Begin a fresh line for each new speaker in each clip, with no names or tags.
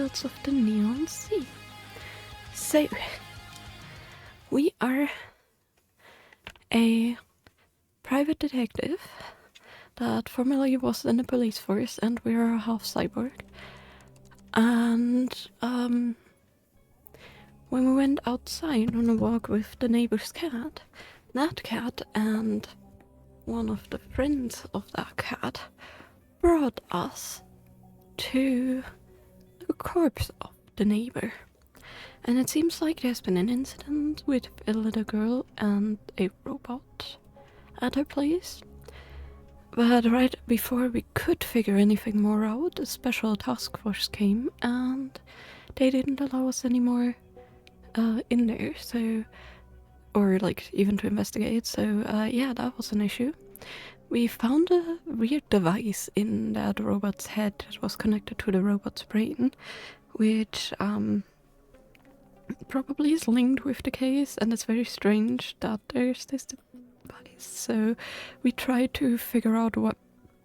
fields of the Neon Sea. So, we are a private detective that formerly was in the police force, and we are a half cyborg. And when we went outside on a walk with the neighbor's cat, that cat and one of the friends of that cat brought us to the corpse of the neighbor. And it seems like there's been an incident with a little girl and a robot at her place. But right before we could figure anything more out, a special task force came and they didn't allow us anymore in there, so, or like even to investigate, so yeah, that was an issue. We found a weird device in that robot's head that was connected to the robot's brain, which probably is linked with the case, and it's very strange that there's this device. So we tried to figure out what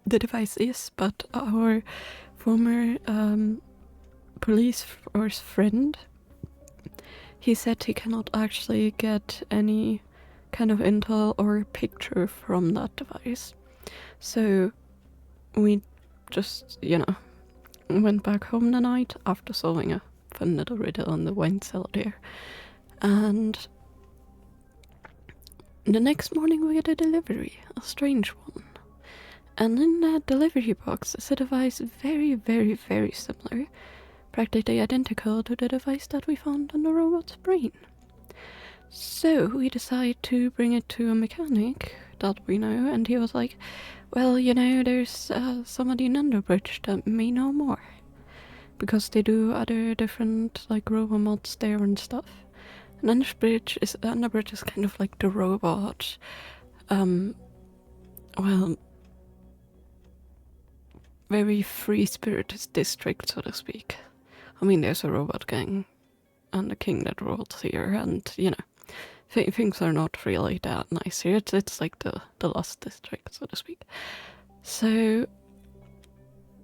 the device is, but our former police force friend, he said he cannot actually get any kind of intel or picture from that device. So we just, went back home the night after solving a fun little riddle in the wine cellar there. And the next morning we get a delivery, a strange one. And in that delivery box is a device very, very, very similar, practically identical to the device that we found on the robot's brain. So we decide to bring it to a mechanic that we know, and he was like, well, there's somebody in Underbridge that may know more, because they do other different like robot mods there and stuff. And Underbridge is kind of like the robot, very free-spirited district, so to speak. I mean, there's a robot gang and a king that rules here, and things are not really that nice here. It's like the Lost District, so to speak. So,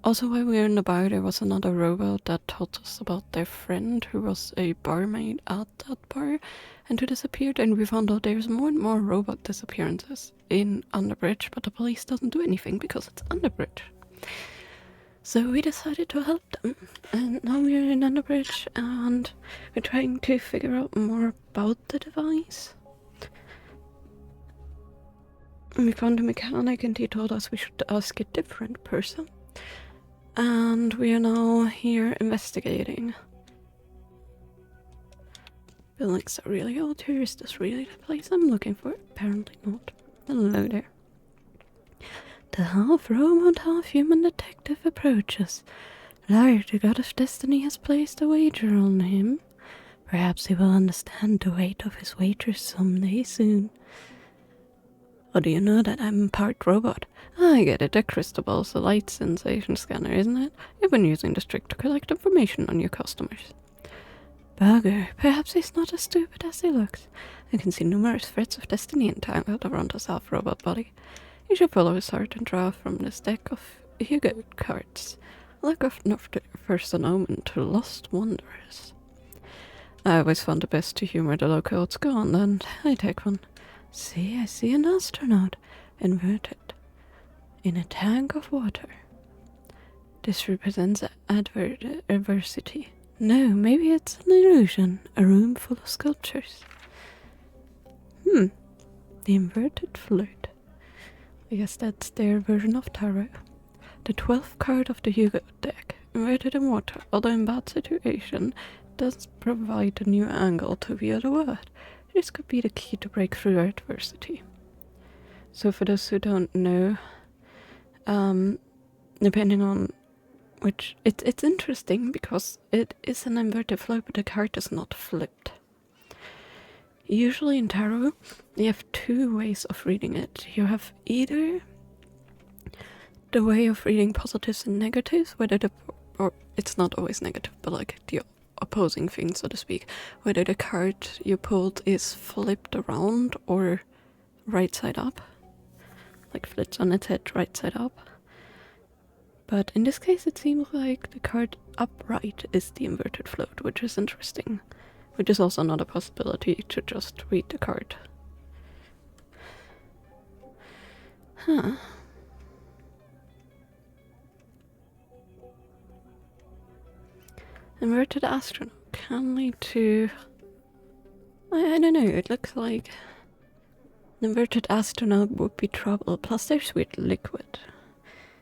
also while we were in the bar, there was another robot that told us about their friend who was a barmaid at that bar and who disappeared, and we found out there's more and more robot disappearances in Underbridge, but the police doesn't do anything because it's Underbridge. So we decided to help them, and now we're in Underbridge, and we're trying to figure out more about the device. We found a mechanic, and he told us we should ask a different person. And we are now here investigating. Buildings are really old here. Is this really the place I'm looking for? Apparently not. Hello there. The half-robot, half-human detective approaches. Larry, the god of destiny, has placed a wager on him. Perhaps he will understand the weight of his wager someday soon. Oh, do you know that I'm part robot? I get it, the crystal ball's a light sensation scanner, isn't it? You've been using the trick to collect information on your customers. Bugger, perhaps he's not as stupid as he looks. I can see numerous threads of destiny entangled around his half-robot body. You should follow his heart and draw from this deck of Hugo cards. Look after first an omen to lost wanderers. I always found it best to humor the locals. Go on then, I take one. See, I see an astronaut, inverted, in a tank of water. This represents adversity. No, maybe it's an illusion, a room full of sculptures. The inverted flute. I guess that's their version of tarot. The 12th card of the Hugo deck, inverted in water, although in bad situation, does provide a new angle to view the world. This could be the key to break through adversity. So for those who don't know, depending on which, it's interesting because it is an inverted float, but the card is not flipped. Usually in tarot, you have two ways of reading it. You have either the way of reading positives and negatives, or it's not always negative, but like the opposing thing, so to speak, whether the card you pulled is flipped around or right side up, like flipped on its head right side up. But in this case it seems like the card upright is the inverted float, which is interesting. Which is also not a possibility to just read the card. Huh. Inverted astronaut can lead to... I don't know, it looks like an inverted astronaut would be trouble, plus they're sweet liquid.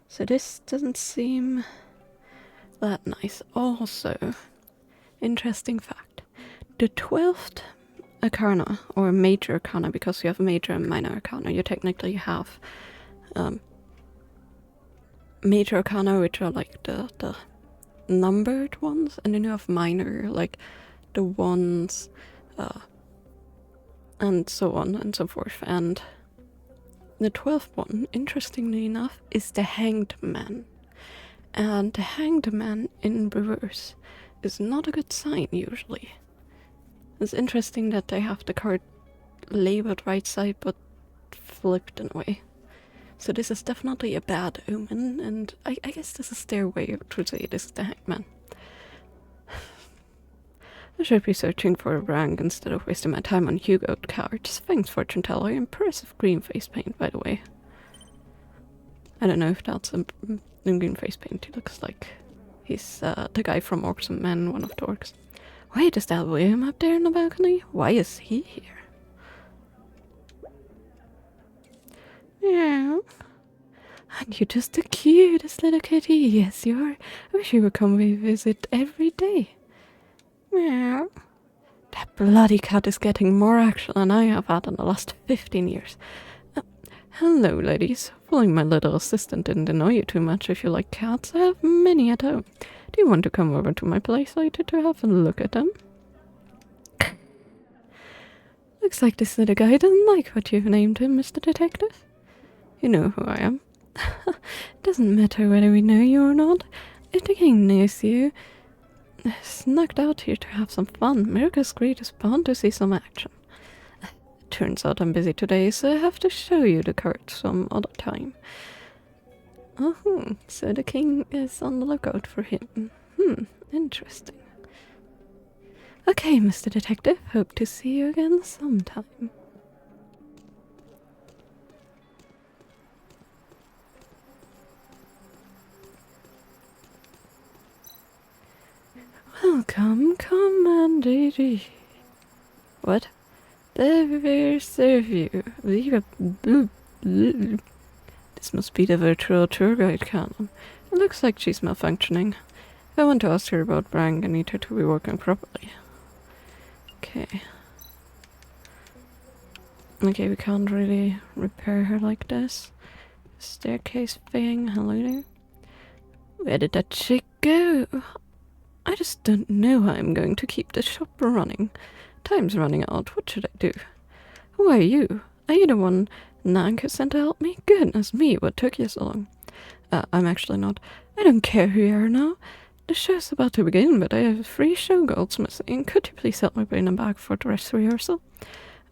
So this doesn't seem that nice. Also, interesting fact, the 12th arcana, or major arcana, because you have major and minor arcana, you technically have major arcana, which are like the numbered ones, and then you have minor, like the ones, and so on and so forth. And the 12th one, interestingly enough, is the Hanged Man. And the Hanged Man in reverse is not a good sign usually. It's interesting that they have the card labeled right side but flipped in a way. So this is definitely a bad omen, and I guess this is their way to say this is the Hanged Man. I should be searching for a rank instead of wasting my time on Hugo cards. Thanks, fortune teller. Impressive green face paint, by the way. I don't know if that's a green face paint. He looks like he's the guy from Orcs and Men, one of the orcs. Wait, is that William up there in the balcony? Why is he here? Yeah. And you're just the cutest little kitty. Yes, you are. I wish you would come visit every day. Meow. That bloody cat is getting more action than I have had in the last 15 years. Hello, ladies. Following my little assistant didn't annoy you too much. If you like cats, I have many at home. Do you want to come over to my place later to have a look at them? Looks like this little guy doesn't like what you've named him, Mr. Detective. You know who I am. Doesn't matter whether we know you or not. If the king knows you, snuck out here to have some fun. America's greatest bound to see some action. Turns out I'm busy today, so I have to show you the card some other time. Oh, so the king is on the lookout for him. Interesting. Okay, Mr. Detective, hope to see you again sometime. Welcome, Commander G. What? They will serve you. This must be the virtual tour guide cannon. It looks like she's malfunctioning. If I want to ask her about Brang, I need her to be working properly. Okay. Okay, we can't really repair her like this. Staircase thing, hello there. Where did that chick go? I just don't know how I'm going to keep the shop running. Time's running out. What should I do? Who are you? Are you the one Nanka sent to help me? Goodness me, what took you so long? I'm actually not. I don't care who you are now. The show's about to begin, but I have 3 showgirls missing. Could you please help me bring them back for dress rehearsal?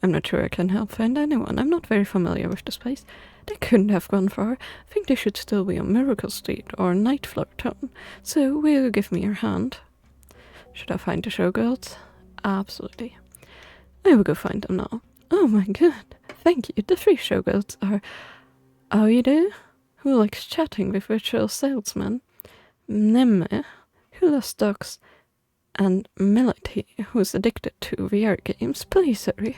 I'm not sure I can help find anyone. I'm not very familiar with this place. They couldn't have gone far. I think they should still be on Miracle Street or Night Floor Town. So will you give me your hand? Should I find the showgirls? Absolutely. I will go find them now. Oh my god. Thank you. The 3 showgirls are Aide, who likes chatting with virtual salesmen, Nemme, who loves dogs, and Melody, who's addicted to VR games. Please hurry.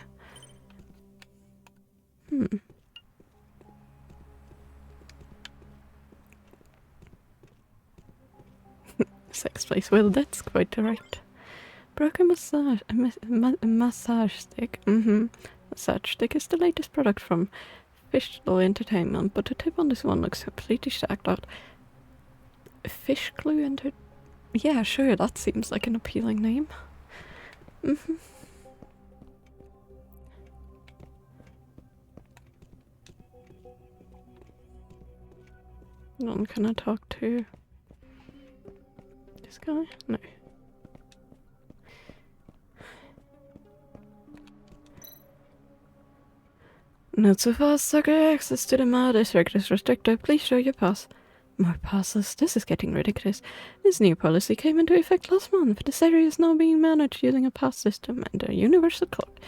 Sex place. Well, that's quite right. Broken massage stick. Massage stick is the latest product from Fishbowl Entertainment, but the tip on this one looks completely shacked out. Fish Glue Yeah, sure, that seems like an appealing name. Can I talk to this guy? No. Not so fast, sucker. Access to the mall district is restricted. Please show your pass. More passes. This is getting ridiculous. This new policy came into effect last month. This area is now being managed using a pass system and a universal code.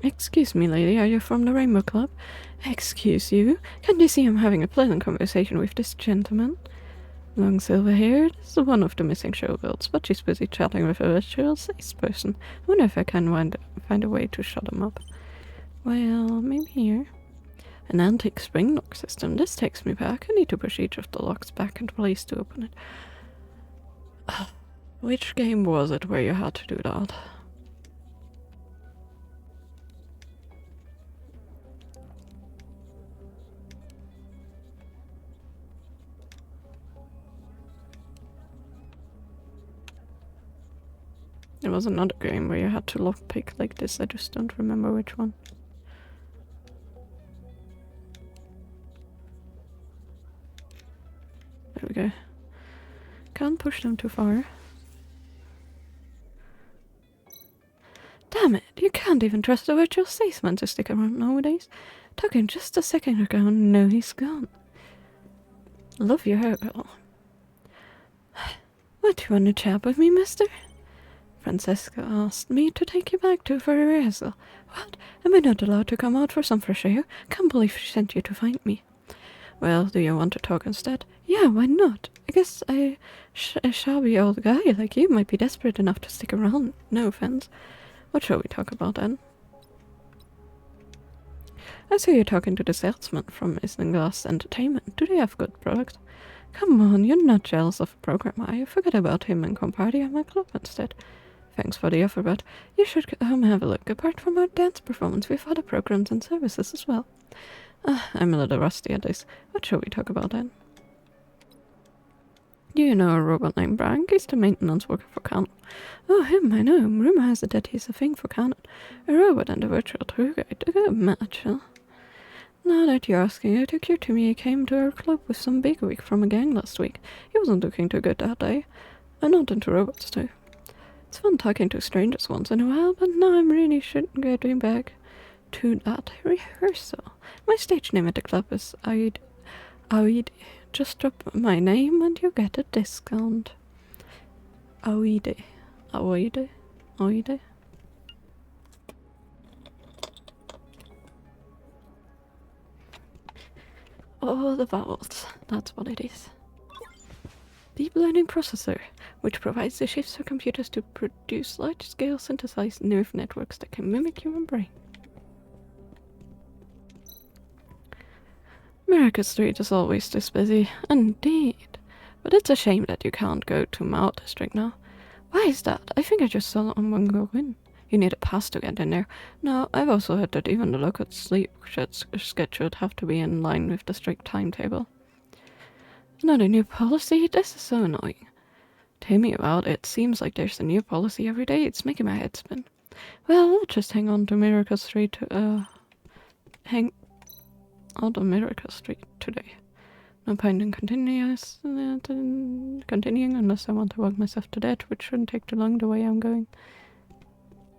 Excuse me, lady, are you from the Rainbow Club? Excuse you? Can't you see I'm having a pleasant conversation with this gentleman? Long silver hair is one of the missing showgirls, but she's busy chatting with a virtual salesperson. I wonder if I can find a way to shut him up. Well, maybe here. An antique spring lock system. This takes me back. I need to push each of the locks back into place to open it. Which game was it where you had to do that? There was another game where you had to lockpick like this. I just don't remember which one. There we go. Can't push them too far. Damn it, you can't even trust a virtual salesman to stick around nowadays. Talking just a second ago, and now he's gone. Love your hair, girl. What, do you want to chat with me, mister? Francesca asked me to take you back to for a rehearsal. What? Am I not allowed to come out for some fresh air? Can't believe she sent you to find me. Well, do you want to talk instead? Yeah, why not? I guess a shabby old guy like you might be desperate enough to stick around. No offense. What shall we talk about then? I saw you talking to the salesman from Isinglass Entertainment. Do they have good products? Come on, you're not jealous of a program, are you? Forget about him and come party at my club instead. Thanks for the offer, but you should come have a look. Apart from our dance performance, we have other programs and services as well. I'm a little rusty at this. What shall we talk about then? Do you know a robot named Brank? He's the maintenance worker for Canon. Oh, him, I know him. Rumor has it that he's a thing for Canon. A robot and a virtual tour guide. A good match, huh? Now that you're asking, it occurred to me he came to our club with some bigwig from a gang last week. He wasn't looking too good that day. I'm not into robots, too. It's fun talking to strangers once in a while, but now I'm really getting back to that rehearsal. My stage name at the club is Aoide. Just drop my name and you get a discount. Aoide. Aoide. Aoide. Oh, the vowels. That's what it is. Deep learning processor, which provides the shifts for computers to produce large-scale synthesized nerve networks that can mimic human brain. America Street is always this busy. Indeed. But it's a shame that you can't go to Mao District now. Why is that? I think I just saw someone go in. You need a pass to get in there. No, I've also heard that even the local sleep schedule have to be in line with the strict timetable. Another new policy? This is so annoying. Tell me about it. Seems like there's a new policy every day. It's making my head spin. Well, let's just hang on to Miracle Street, hang out on Miracle Street today. No point in continuing unless I want to walk myself to death, which shouldn't take too long the way I'm going.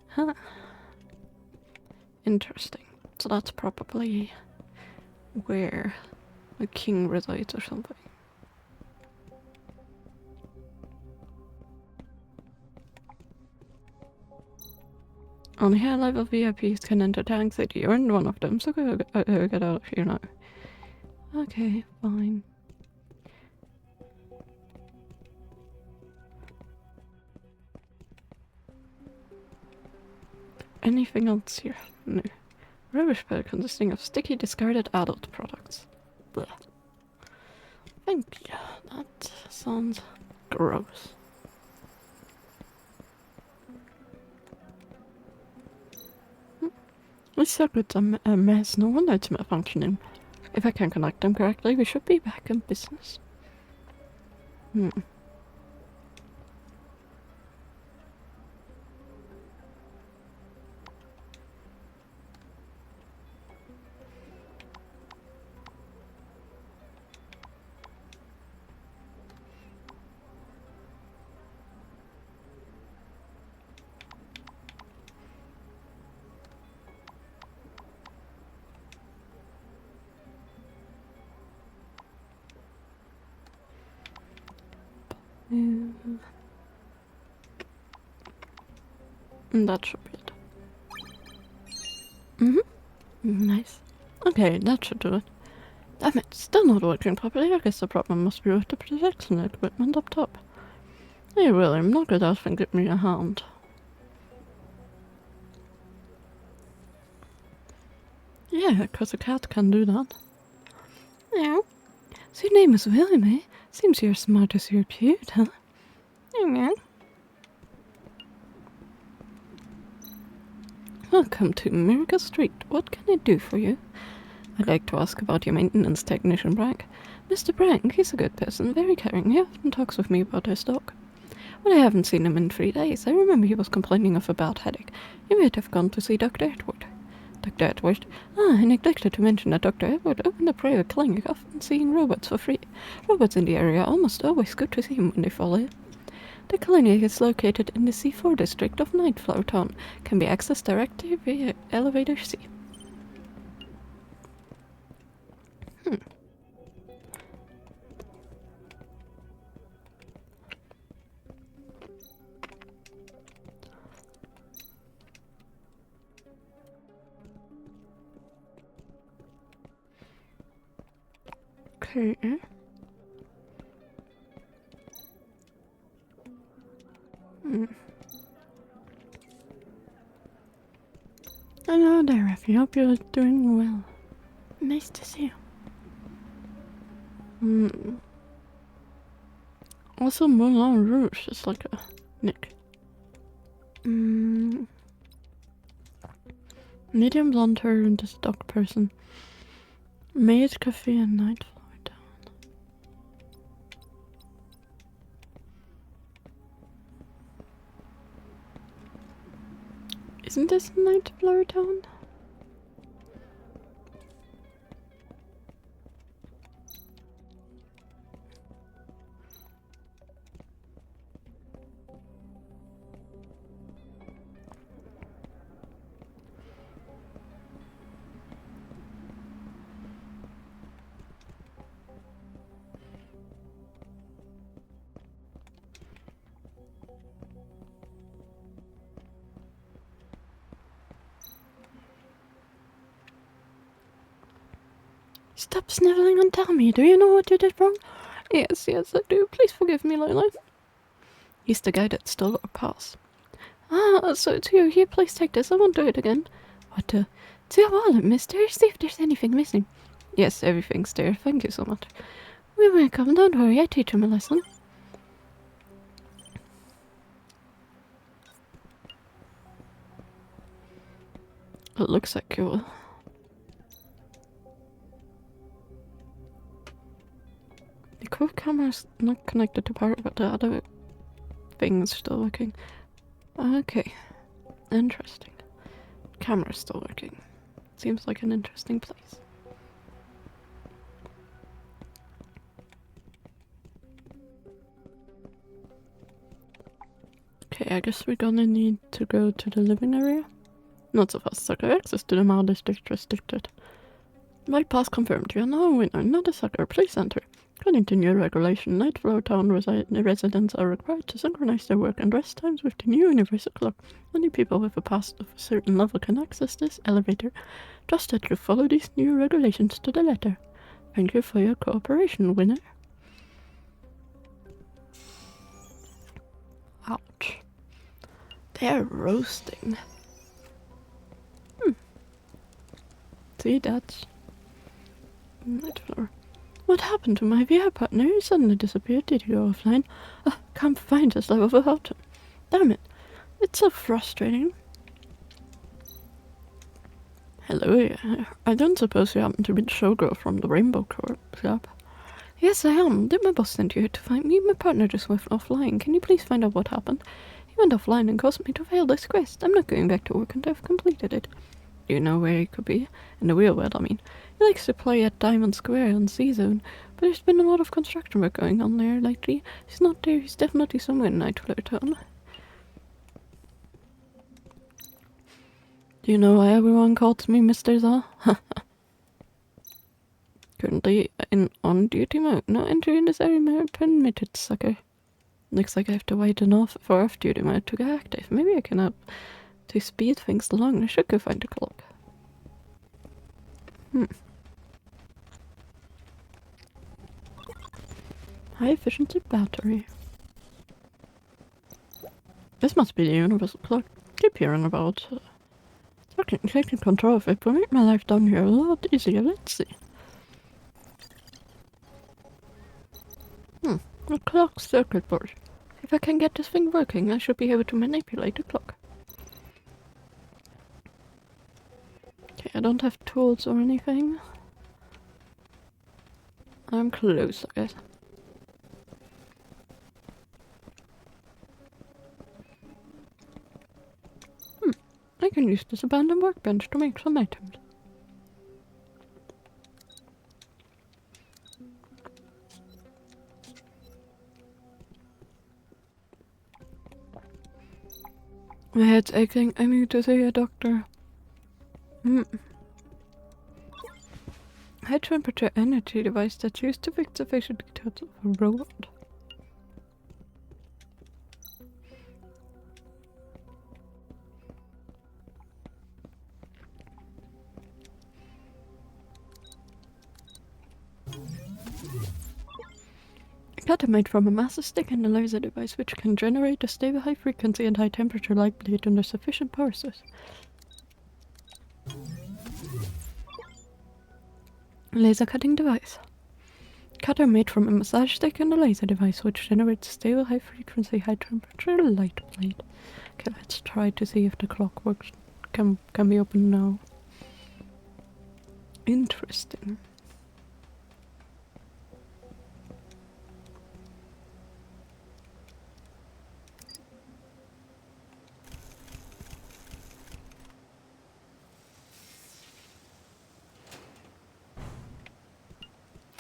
Huh. Interesting. So that's probably where the king resides or something. Only high-level VIPs can enter Tank City. You're in one of them, so go get out of here now. Okay, fine. Anything else here? No. Rubbish pile consisting of sticky, discarded adult products. Blech. Thank you. That sounds gross. This circuit's a mess. No wonder it's malfunctioning. If I can connect them correctly, we should be back in business. That should be it. Nice. Okay, that should do it. Damn it, still not working properly. I guess the problem must be with the protection equipment up top. Hey William, knock it off and give me a hand. Yeah, 'cause a cat can do that. Yeah. So your name is William, eh? Seems you're smart as you're cute, huh? Yeah. Welcome to Miracle Street. What can I do for you? I'd like to ask about your maintenance technician, Brank. Mr. Brank, he's a good person, very caring. He often talks with me about his dog. But I haven't seen him in 3 days. I remember he was complaining of a bad headache. He might have gone to see Dr. Edward. Dr. Edward? Ah, I neglected to mention that Dr. Edward opened a private clinic, often seeing robots for free. Robots in the area are almost always good to see him when they fall ill. The clinic is located in the C4 district of Nightflower Town. Can be accessed directly via elevator C. Okay. Hello there, Effie. Hope you're doing well. Nice to see you. Also, Moulin Rouge is like a nick. Medium blonde hair and this dog person. Maid Cafe and Nightflower Town. Isn't this Nightflower Town? Stop sniveling and tell me, do you know what you did wrong? Yes, I do. Please forgive me, Lola. He's the guy that stole our pass. Ah, so it's you. Here, please take this. I won't do it again. What the? It's your wallet, mister. See if there's anything missing. Yes, everything's there. Thank you so much. We will come. Don't worry. I teach him a lesson. It looks like you will. The core camera's not connected to power, but the other thing's still working. Okay. Interesting. Camera's still working. Seems like an interesting place. Okay, I guess we're gonna need to go to the living area. Not so fast, sucker. Access to the Mall District restricted. Right pass confirmed. You're now a winner, not a sucker. Please enter. According to new regulation, Nightflower Town residents are required to synchronize their work and rest times with the new universal clock. Only people with a pass of a certain level can access this elevator. Trust that you follow these new regulations to the letter. Thank you for your cooperation, winner. Ouch. They're roasting. See, that's Nightflower. What happened to my VR partner? He suddenly disappeared. Did he go offline? Can't find us level without him. Damn it. It's so frustrating. Hello, I don't suppose you happen to be the showgirl from the Rainbow Club? Yes, I am. Did my boss send you here to find me? My partner just went offline. Can you please find out what happened? He went offline and caused me to fail this quest. I'm not going back to work until I've completed it. Do you know where he could be? In the real world, I mean. He likes to play at Diamond Square on C-Zone, but there's been a lot of construction work going on there lately. He's not there. He's definitely somewhere in Nightflower Town. Do you know why everyone calls me Mr. Za? Currently in on-duty mode. No entry in this area permitted, sucker. Looks like I have to wait enough for off-duty mode to get active. Maybe I can help to speed things along. I should go find the clock. High efficiency battery. This must be the universal clock. Keep hearing about. Taking control of it will make my life down here a lot easier. Let's see. A clock circuit board. If I can get this thing working, I should be able to manipulate the clock. Okay, I don't have tools or anything. I'm close, I guess. I can use this abandoned workbench to make some items. My head's aching. I need to see a doctor. High temperature energy device that's used to fix the facial details of a robot. Cutter made from a massive stick and a laser device which can generate a stable high frequency and high temperature light blade under sufficient power source. Laser cutting device. Cutter made from a massage stick and a laser device which generates a stable high frequency high temperature light blade. Okay, let's try to see if the clock works. Can be opened now. Interesting.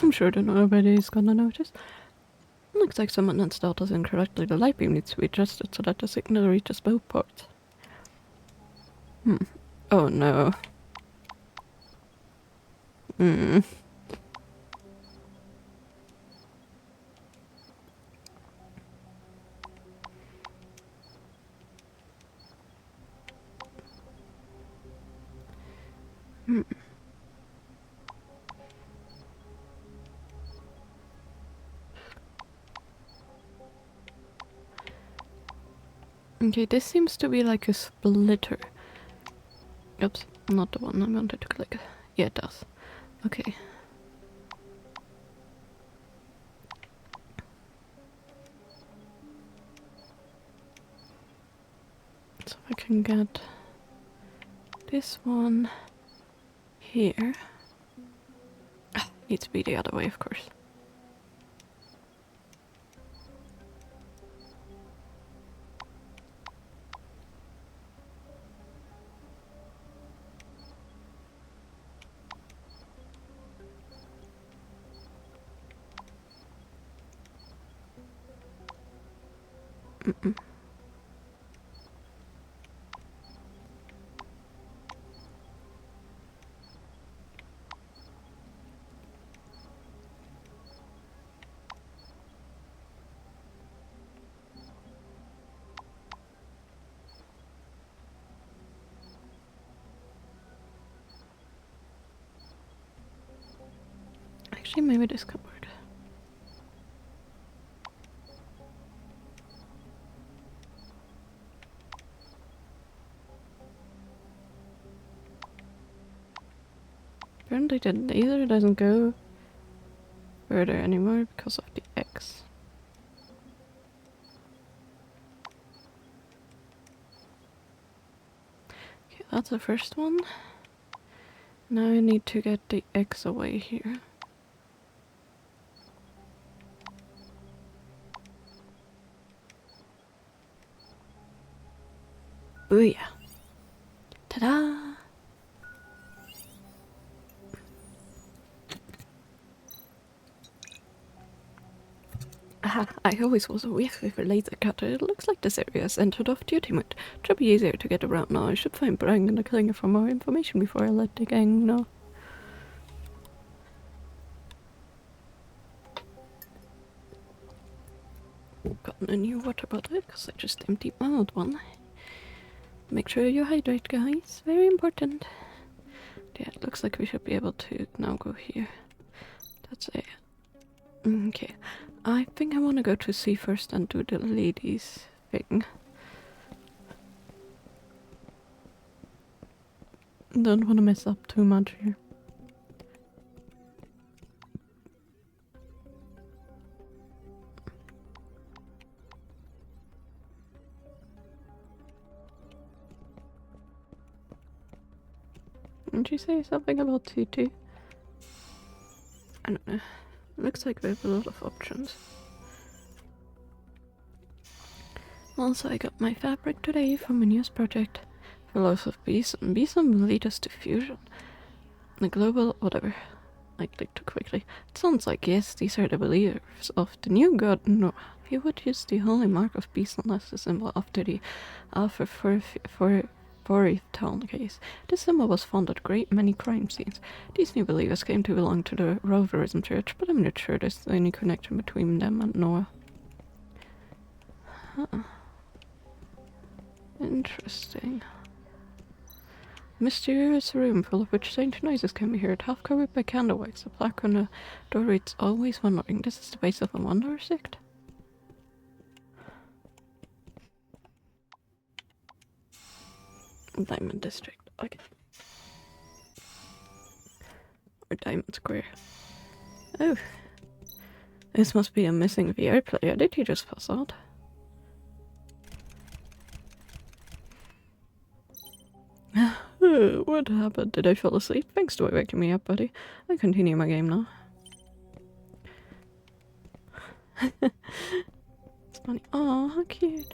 I'm sure that nobody's gonna notice. Looks like someone installed this incorrectly. The light beam needs to be adjusted so that the signal reaches both ports. Oh no. Okay, this seems to be like a splitter. Oops, not the one I wanted to click. Yeah, it does. Okay. So I can get this one here. Needs to be the other way, of course. Actually, maybe this could work. Apparently the laser doesn't go further anymore because of the X. Okay, that's the first one. Now I need to get the X away here. Booyah! Ta-da! Aha, I always was a whiff with a laser cutter. It looks like this area is entered off-duty mode. It should be easier to get around now. I should find Brang and the Klinger for more information before I let the gang know. gotten a new water bottle because I just emptied my old one. Make sure you hydrate, guys. Very important. Yeah, it looks like we should be able to now go here. That's it. Okay. I think I want to go to C first and do the ladies thing. Don't want to mess up too much here. Didn't you say something about T2? I don't know. Looks like we have a lot of options. Also, I got my fabric today for my newest project. Fellows of Beeson. Beeson will lead us to fusion. The global whatever. I clicked too quickly. It sounds like yes, these are the believers of the new god Noah. He would use the holy mark of Beeson as the symbol after the Alpha Town case. This symbol was found at a great many crime scenes. These new believers came to belong to the Roverism Church, but I'm not sure there's any connection between them and Noah. Huh. Interesting. Mysterious room full of which strange noises can be heard, half covered by candlelights. The plaque on the door reads, "Always wondering." This is the base of a wanderer sect? Diamond District, okay. Or Diamond Square. Oh. This must be a missing VR player. Did he just pass out? What happened? Did I fall asleep? Thanks for waking me up, buddy. I continue my game now. It's funny. Oh, how cute.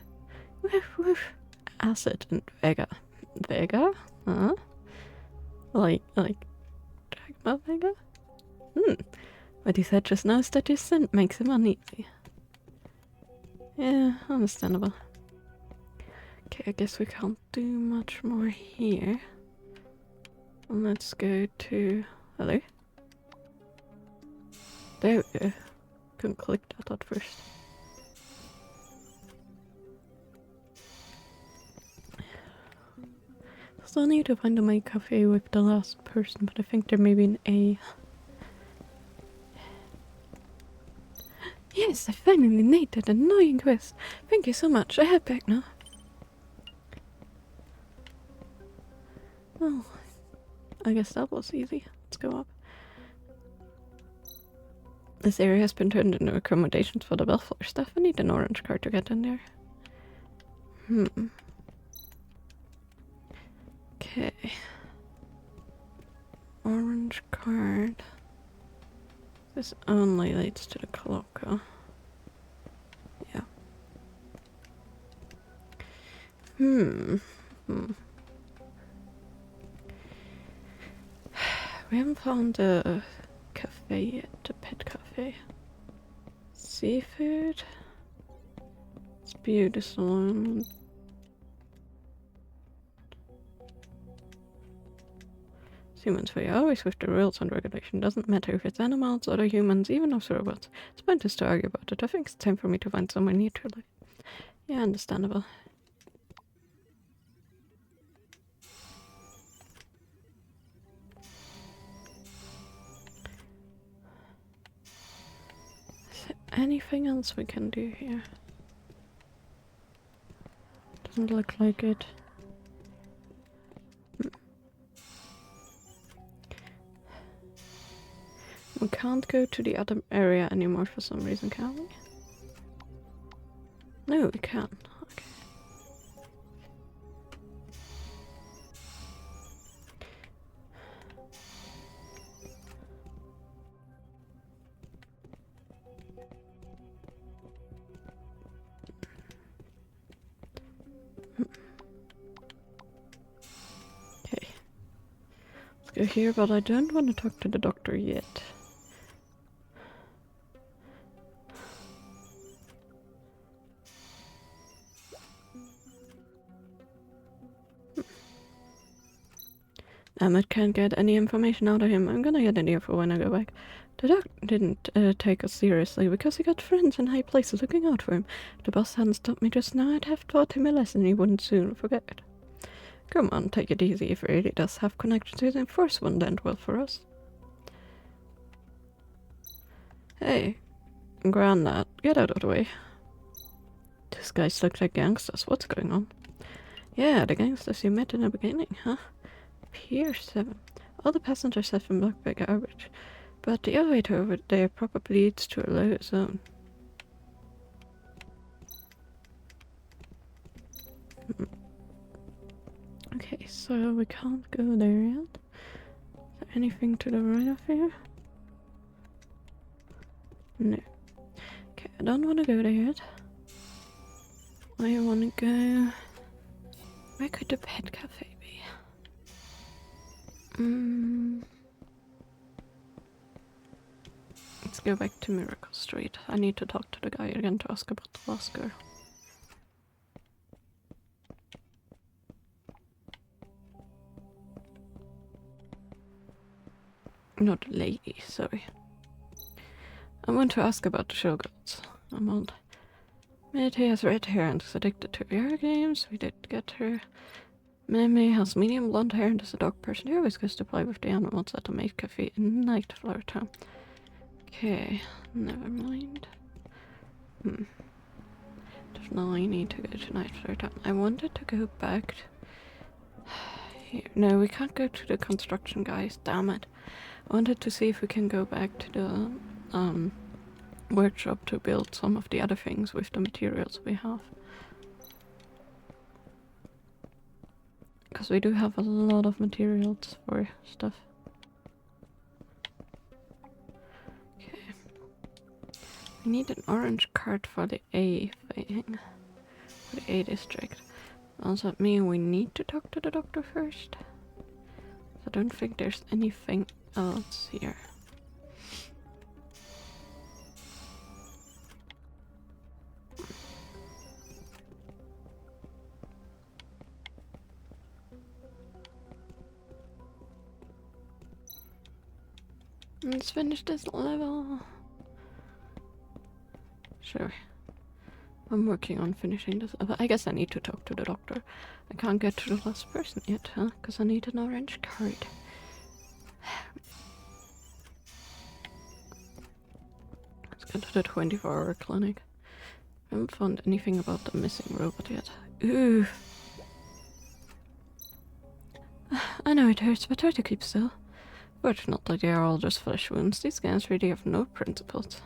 Woof, woof. Acid and Vega. Vega? Huh? Like, Dragma Vega? What he said just now is that your scent makes him uneasy. Yeah, understandable. Okay, I guess we can't do much more here. And let's go to... Hello? There we go. Couldn't click that at first. Still need to find a my cafe with the last person, but I think there may be an A. Yes, I finally made that annoying quest. Thank you so much. I head back now. Well, I guess that was easy. Let's go up. This area has been turned into accommodations for the Bellflower staff. I need an orange card to get in there. Okay. Orange card. This only leads to the clock, huh? Yeah. We haven't found a cafe yet, a pet cafe. Seafood. It's beauty salon. Humans, we are always with the rules and regulation. Doesn't matter if it's animals, other humans, even us robots. It's pointless to argue about it. I think it's time for me to find somewhere neutral. Yeah, understandable. Is there anything else we can do here? Doesn't look like it. We can't go to the other area anymore for some reason, can we? No, we can't. Okay. Okay. Let's go here, but I don't want to talk to the doctor yet. Emmett can't get any information out of him. I'm gonna get an earful when I go back. The doc didn't take us seriously because he got friends in high places looking out for him. If the boss hadn't stopped me just now, I'd have taught him a lesson he wouldn't soon forget. Come on, take it easy. If he really does have connections to the Enforce, wouldn't end well for us. Hey, Granddad, get out of the way. These guys look like gangsters. What's going on? Yeah, the gangsters you met in the beginning, huh? Pier 7. All the passengers have been blocked by garbage, but the elevator over there probably leads to a lower zone. Okay, so we can't go there yet. Is there anything to the right of here? No. Okay, I don't want to go there yet. I want to go... Where could the pet cafe be? Let's go back to Miracle Street. I need to talk to the guy again to ask about the last girl. Not lady, sorry. I want to ask about the showgirls. Mitty has red hair and is addicted to VR games. We did get her. Mimi has medium blonde hair and is a dog person who always goes to play with the animals at the maid cafe in Nightflower Town. Okay, never mind. Definitely need to go to Nightflower Town. I wanted to go back here. No, we can't go to the construction guys, damn it. I wanted to see if we can go back to the workshop to build some of the other things with the materials we have. Because we do have a lot of materials for stuff. Okay. We need an orange card for the A thing. For the A district. Does that mean we need to talk to the doctor first? I don't think there's anything else here. Let's finish this level. Sure. I'm working on finishing this level. I guess I need to talk to the doctor. I can't get to the last person yet, huh? Because I need an orange card. Let's go to the 24-hour clinic. I haven't found anything about the missing robot yet. Ooh. I know it hurts, but try to keep still. Fortunately, they are all just flesh wounds. These guys really have no principles.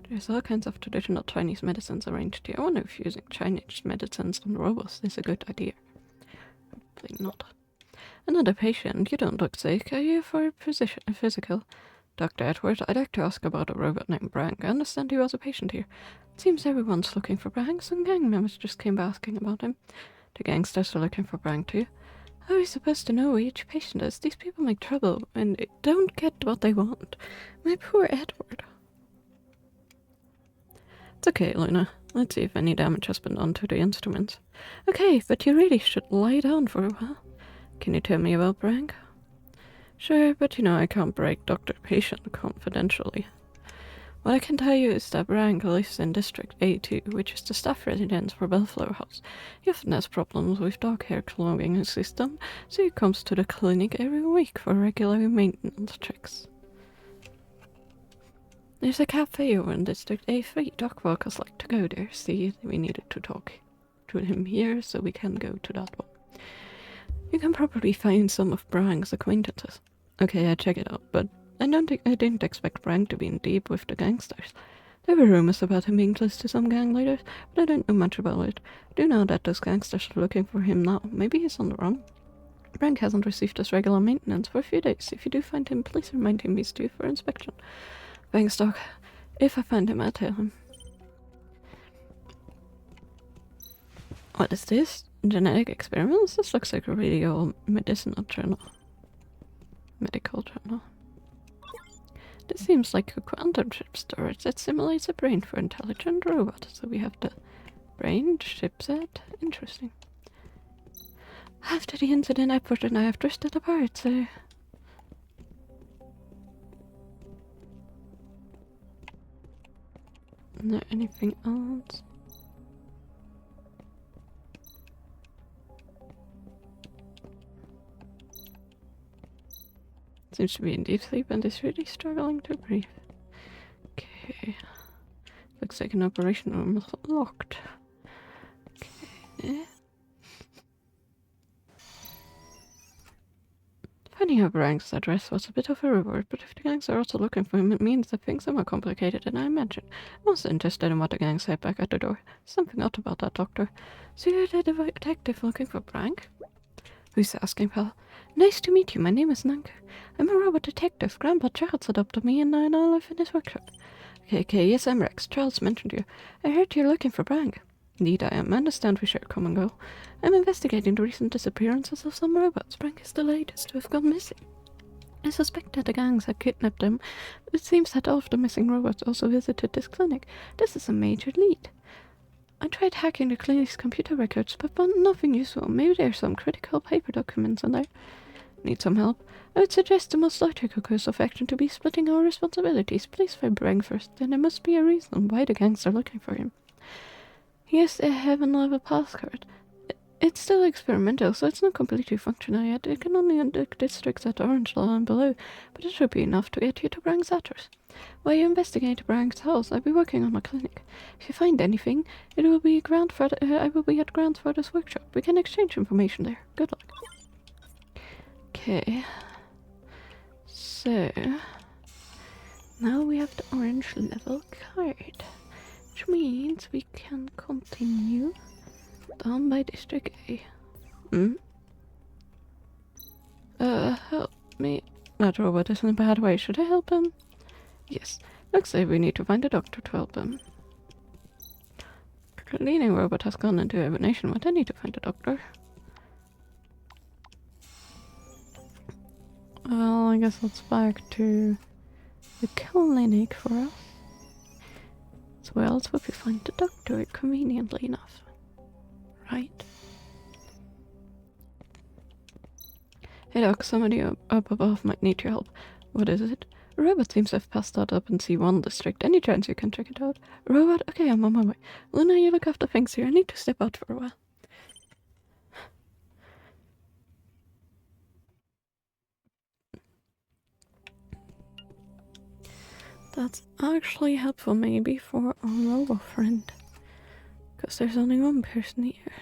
There's all kinds of traditional Chinese medicines arranged here. I wonder if using Chinese medicines on robots is a good idea. Probably not. Another patient. You don't look sick. Are you for a physical? Dr. Edward, I'd like to ask about a robot named Brank. I understand he was a patient here. It seems everyone's looking for Brank. Some gang members just came by asking about him. The gangsters are looking for Brank too. How are we supposed to know who each patient is? These people make trouble and don't get what they want. My poor Edward. It's okay, Luna. Let's see if any damage has been done to the instruments. Okay, but you really should lie down for a while. Can you tell me about Brank? Sure, but you know I can't break doctor-patient confidentially. What I can tell you is that Brank lives in District A2, which is the staff residence for Bellflower House. He often has problems with dog hair clogging his system, so he comes to the clinic every week for regular maintenance checks. There's a cafe over in District A3. Dog walkers like to go there. See, we needed to talk to him here, so we can go to that one. You can probably find some of Brank's acquaintances. Okay, I check it out, but I didn't expect Brank to be in deep with the gangsters. There were rumors about him being close to some gang leaders, but I don't know much about it. I do know that those gangsters are looking for him now. Maybe he's on the run. Brank hasn't received his regular maintenance for a few days. If you do find him, please remind him he's due for inspection. Thanks, Doc. If I find him, I'll tell him. What is this? Genetic experiments? This looks like a really old medical journal. This seems like a quantum chip storage that simulates a brain for intelligent robot. So we have the brain chipset. Interesting. After the incident, Edward and I have drifted apart, so... Is there anything else? Seems to be in deep sleep and is really struggling to breathe. Okay. Looks like an operation room is locked. Okay. Finding out Brag's address was a bit of a reward, but if the gangs are also looking for him, it means that things are more complicated than I imagined. I'm also interested in what the gang said back at the door. Something odd about that doctor. So you're the detective looking for Brag? Who's asking, pal? Nice to meet you, my name is Nanka. I'm a robot detective. Grandpa Charles adopted me and I now live in his workshop. Okay, yes, I'm Rex. Charles mentioned you. I heard you're looking for Brag. Indeed I am. I understand we share a common goal. I'm investigating the recent disappearances of some robots. Brag is the latest to have gone missing. I suspect that the gangs had kidnapped him, but it seems that all of the missing robots also visited this clinic. This is a major lead. I tried hacking the clinic's computer records, but found nothing useful. Maybe there's some critical paper documents on there. Need some help? I would suggest the most logical course of action to be splitting our responsibilities. Please find Brang first, then there must be a reason why the gangs are looking for him. Yes, they have another passcode. It's still experimental, so it's not completely functional yet. It can only unlock districts at Orange Law and below, but it should be enough to get you to Brang's address. While you investigate Brang's house, I'll be working on a clinic. If you find anything, it will be I will be at Grandfather's workshop. We can exchange information there. Good luck. Okay. So now we have the orange level card, which means we can continue down by District A. Help me. That robot is in a bad way. Should I help him? Yes. Looks like we need to find a doctor to help him. The cleaning robot has gone into hibernation, but I need to find a doctor. Well, I guess that's back to the clinic for us. So where else would we find the doctor, conveniently enough? Right? Hey Doc, somebody up above might need your help. What is it? A robot seems to have passed out up in C1 district. Any chance you can check it out? Robot? Okay, I'm on my way. Luna, you look after things here. I need to step out for a while. That's actually helpful maybe for a robot friend. Because there's only one person here.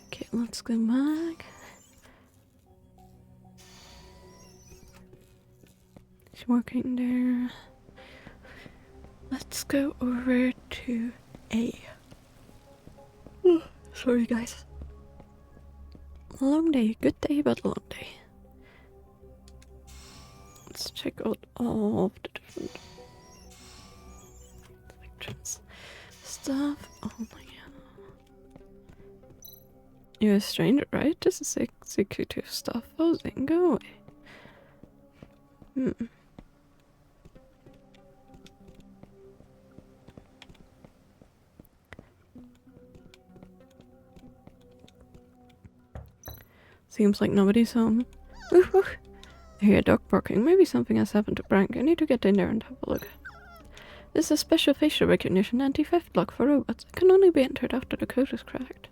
Okay, let's go back. She's working there. Let's go over to A. Sorry guys. Long day, good day, but long day. Let's check out all of the different sections. Stuff. Oh my god. You're a stranger, right? This is executive stuff. Oh, then go away. Seems like nobody's home. Woof woof. I hear a dog barking. Maybe something has happened to Brank. I need to get in there and have a look. This is a special facial recognition anti-theft lock for robots. It can only be entered after the code is cracked.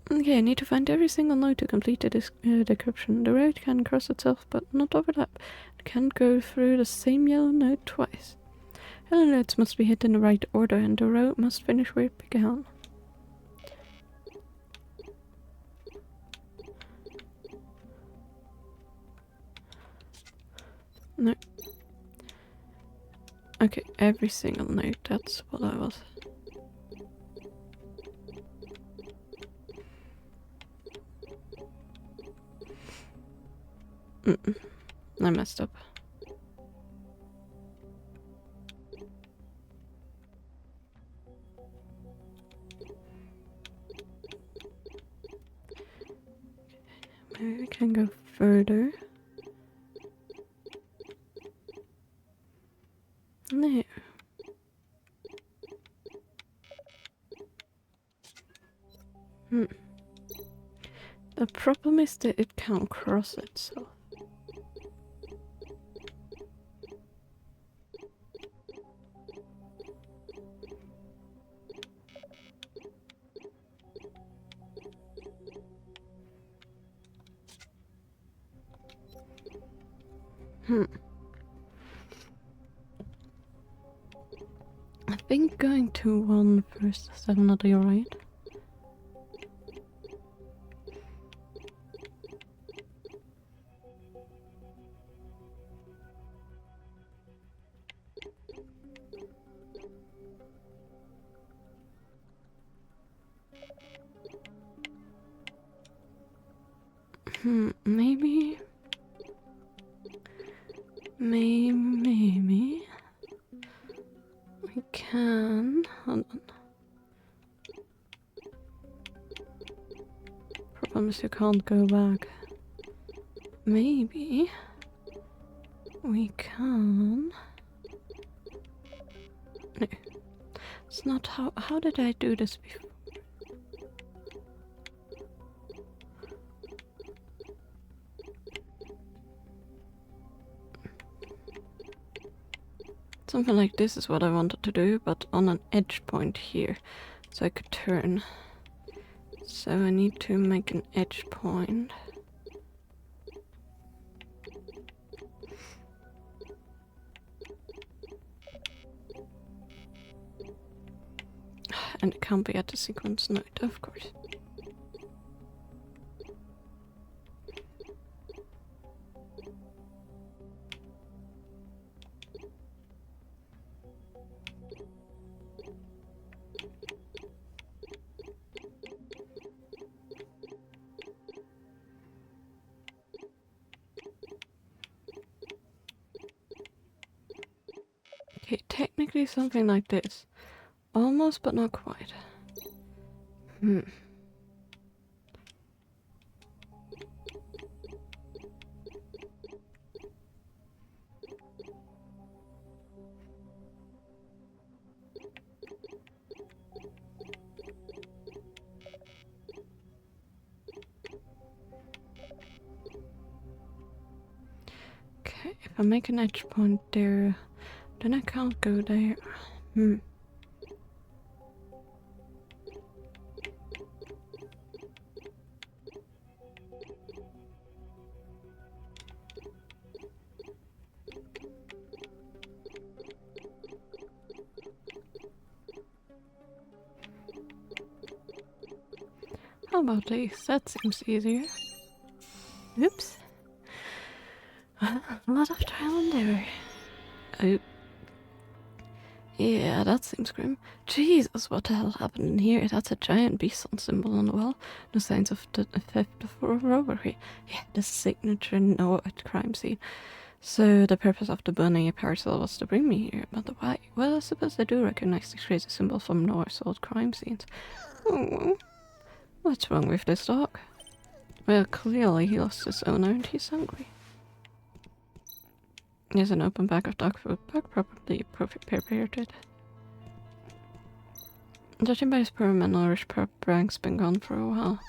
Okay, I need to find every single node to complete the decryption. The road can cross itself, but not overlap. It can't go through the same yellow node twice. Yellow nodes must be hit in the right order, and the road must finish where it began. No. Okay, every single node, that's what I was. I messed up. Maybe we can go further. No. The problem is that it can't cross it, so... I think going to 1 first is definitely right. Maybe... Maybe... We can... Hold on. Problem is you can't go back. Maybe... We can... No. It's not how did I do this before? Something like this is what I wanted to do, but on an edge point here, so I could turn. So I need to make an edge point. And it can't be at the sequence node, of course. Okay, technically something like this. Almost, but not quite. Okay, if I make an edge point there, then I can't go there. How about this? That seems easier. Oops. A lot of trial and error. Oh. Yeah, that seems grim. Jesus, what the hell happened in here? That's a giant bison symbol on the wall. No signs of the theft or robbery. Yeah, the signature no at crime scene. So the purpose of the bunny parcel was to bring me here, but why? Well, I suppose I do recognize these crazy symbols from Noah's old crime scenes. Oh, what's wrong with this dog? Well, clearly he lost his owner and he's hungry. Here's an open bag of dog food, dog probably prepared it. Judging by his poor malnourished pup, Brank's been gone for a while.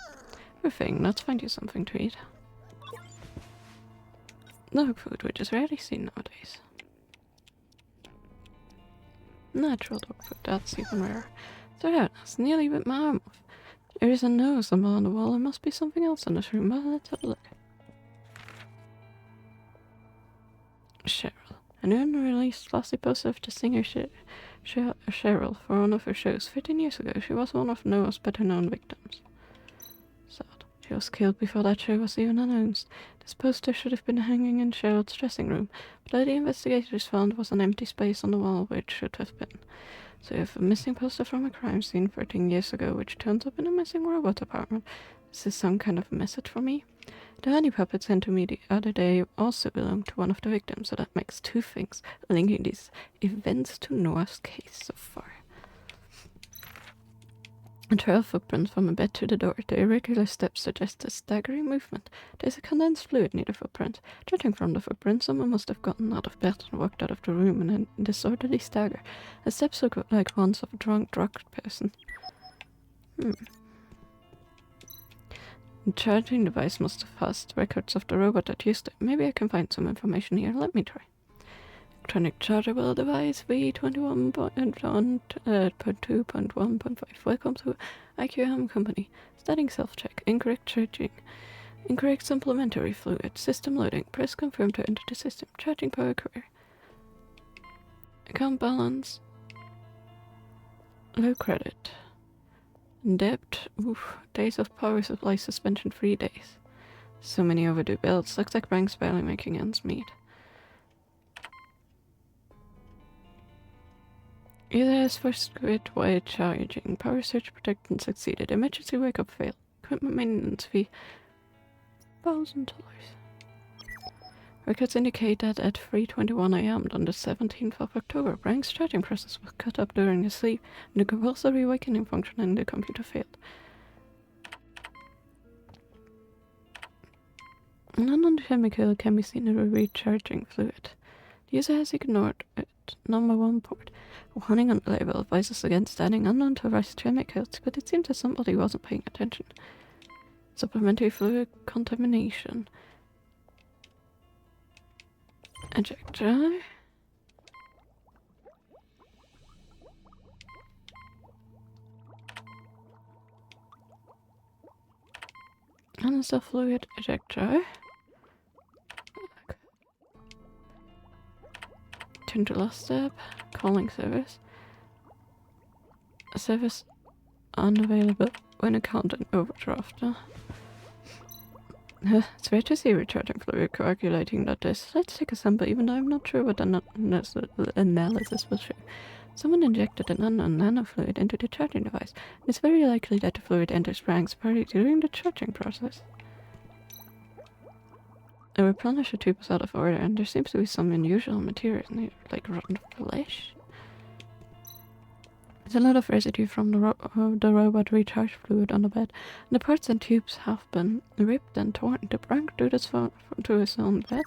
Poor thing, let's find you something to eat. Dog food, which is rarely seen nowadays. Natural dog food, that's even rarer. So yeah, that's nearly bit my arm off. There is a nose symbol on the wall, there must be something else in this room, but let's have a look. Cheryl. An unreleased glossy poster of the singer Cheryl for one of her shows. 15 years ago, she was one of Noah's better-known victims. Sad. She was killed before that show was even announced. This poster should have been hanging in Cheryl's dressing room, but the investigators found was an empty space on the wall where it should have been. So you have a missing poster from a crime scene 13 years ago, which turns up in a missing robot apartment. Is this some kind of message for me? The honey puppet sent to me the other day also belonged to one of the victims, so that makes two things, linking these events to Noah's case so far. A trail of footprints from a bed to the door. The irregular steps suggest a staggering movement. There's a condensed fluid near the footprints. Judging from the footprints, someone must have gotten out of bed and walked out of the room in a disorderly stagger. The steps look like ones of a drunk, drugged person. The charging device must have has records of the robot that used it. Maybe I can find some information here. Let me try. Electronic chargeable device V21.2.1.5. Welcome to IQM Company. Starting self-check. Incorrect charging. Incorrect supplementary fluid. System loading. Press confirm to enter the system. Charging power query. Account balance. Low credit. Debt. Oof. Days of power supply suspension 3 days. So many overdue bills. Looks like bank's barely making ends meet. Either has first quit while charging. Power surge protectant succeeded. Emergency wake up failed. Equipment maintenance fee $1,000. Records indicate that at 3:21 a.m. on the 17th of October, Brank's charging process was cut up during his sleep, and the compulsory awakening function in the computer failed. An unknown chemical can be seen in the recharging fluid. The user has ignored it. Number 1 port. Warning on the label advises against adding unknown to rice chemicals, but it seems that somebody wasn't paying attention. Supplementary fluid contamination. Ejector. Canister fluid ejector. Turn to last step. Calling service. Service unavailable when account in overdraft. It's rare to see recharging fluid coagulating like this. Let's take a sample, even though I'm not sure what the analysis will show. Someone injected an unknown nanofluid into the charging device. It's very likely that the fluid enters Frank's body during the charging process. A replenisher tube is out of order, and there seems to be some unusual material in here, like rotten flesh. There's a lot of residue from the robot recharge fluid on the bed, and the parts and tubes have been ripped and torn. Did Frank do this to his own bed?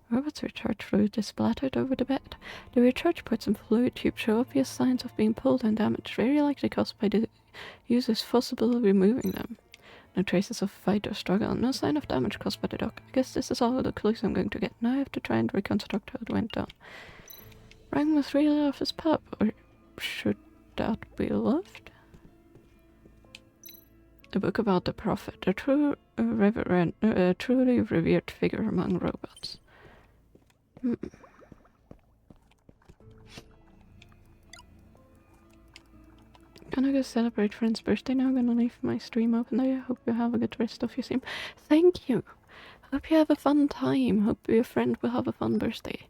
Robot's recharge fluid is splattered over the bed. The recharge ports and fluid tube show obvious signs of being pulled and damaged, very likely caused by the user's forcibly removing them. No traces of fight or struggle, no sign of damage caused by the dog. I guess this is all the clues I'm going to get. Now I have to try and reconstruct how it went down. Frank must really love his pup, or should that be loved? A book about the prophet, a truly revered figure among robots. Gonna go celebrate friend's birthday now. Gonna leave my stream open there. Hope you have a good rest of your stream. Thank you. Hope you have a fun time. Hope your friend will have a fun birthday.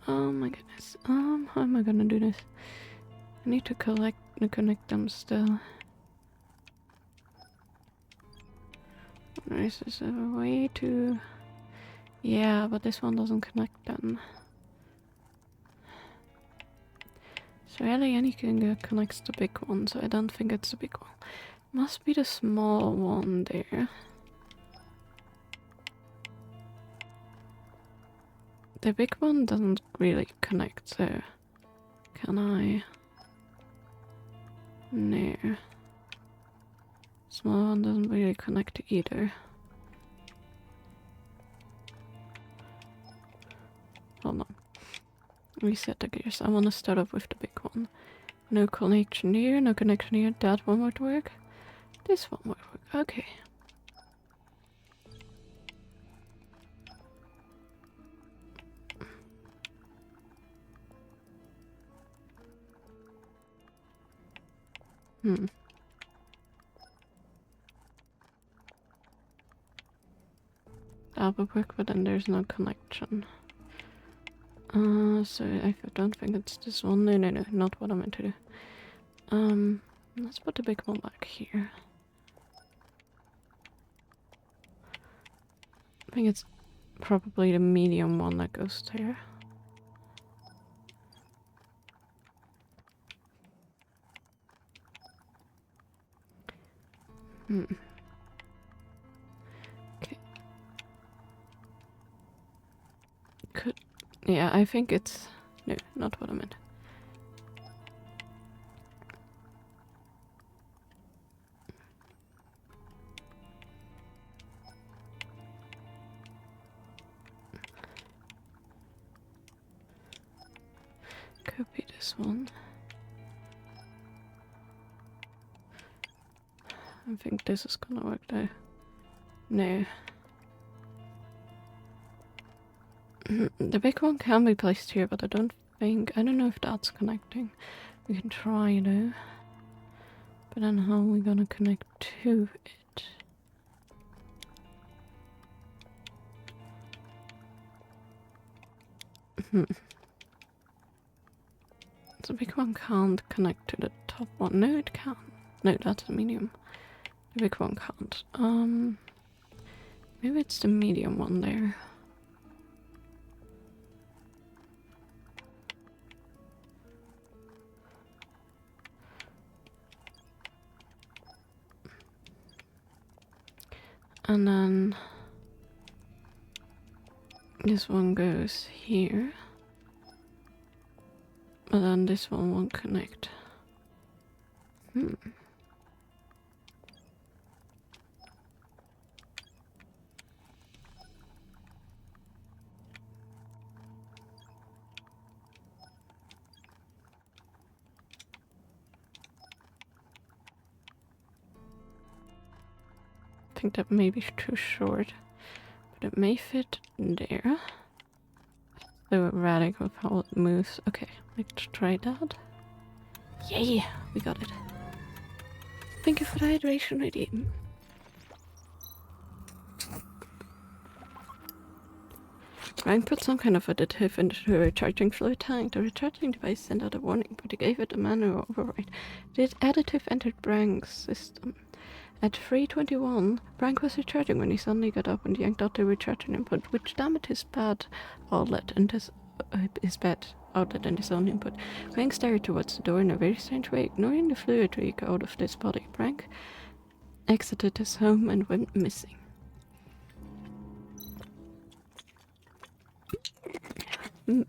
Oh my goodness. How am I gonna do this? I need to connect them still. This is a way to... Yeah, but this one doesn't connect them. So really anything that connects the big one, so I don't think it's the big one. Must be the small one there. The big one doesn't really connect, so can I? No. Small one doesn't really connect either. Hold on. Reset the gears. I want to start off with the big one. No connection here, no connection here. That one would work. This one would work. Okay. That would work, but then there's no connection. So I don't think it's this one. No, not what I meant to do. Let's put the big one back here. I think it's probably the medium one that goes there. Okay. Yeah, I think it's... No, not what I meant. Copy this one. I think this is gonna work though. No. The big one can be placed here, but I don't know if that's connecting. We can try though. But then how are we gonna connect to it? The big one can't connect to the top one. No, it can. No, that's the medium. The big one can't. Maybe it's the medium one there. And then this one goes here. But then this one won't connect. I think that may be too short, but it may fit there. So erratic with how it moves. Okay, let's try that. Yay, we got it. Thank you for the hydration redeem. Ryan put some kind of additive into the recharging fluid tank. The recharging device sent out a warning, but he gave it a manual override. The additive entered Brank's system. At 3:21, Brank was recharging when he suddenly got up and yanked out the recharging input, which damaged his bad outlet and his bad outlet and his own input. Brank stared towards the door in a very strange way, ignoring the fluid leak out of this body. Brank exited his home and went missing. There's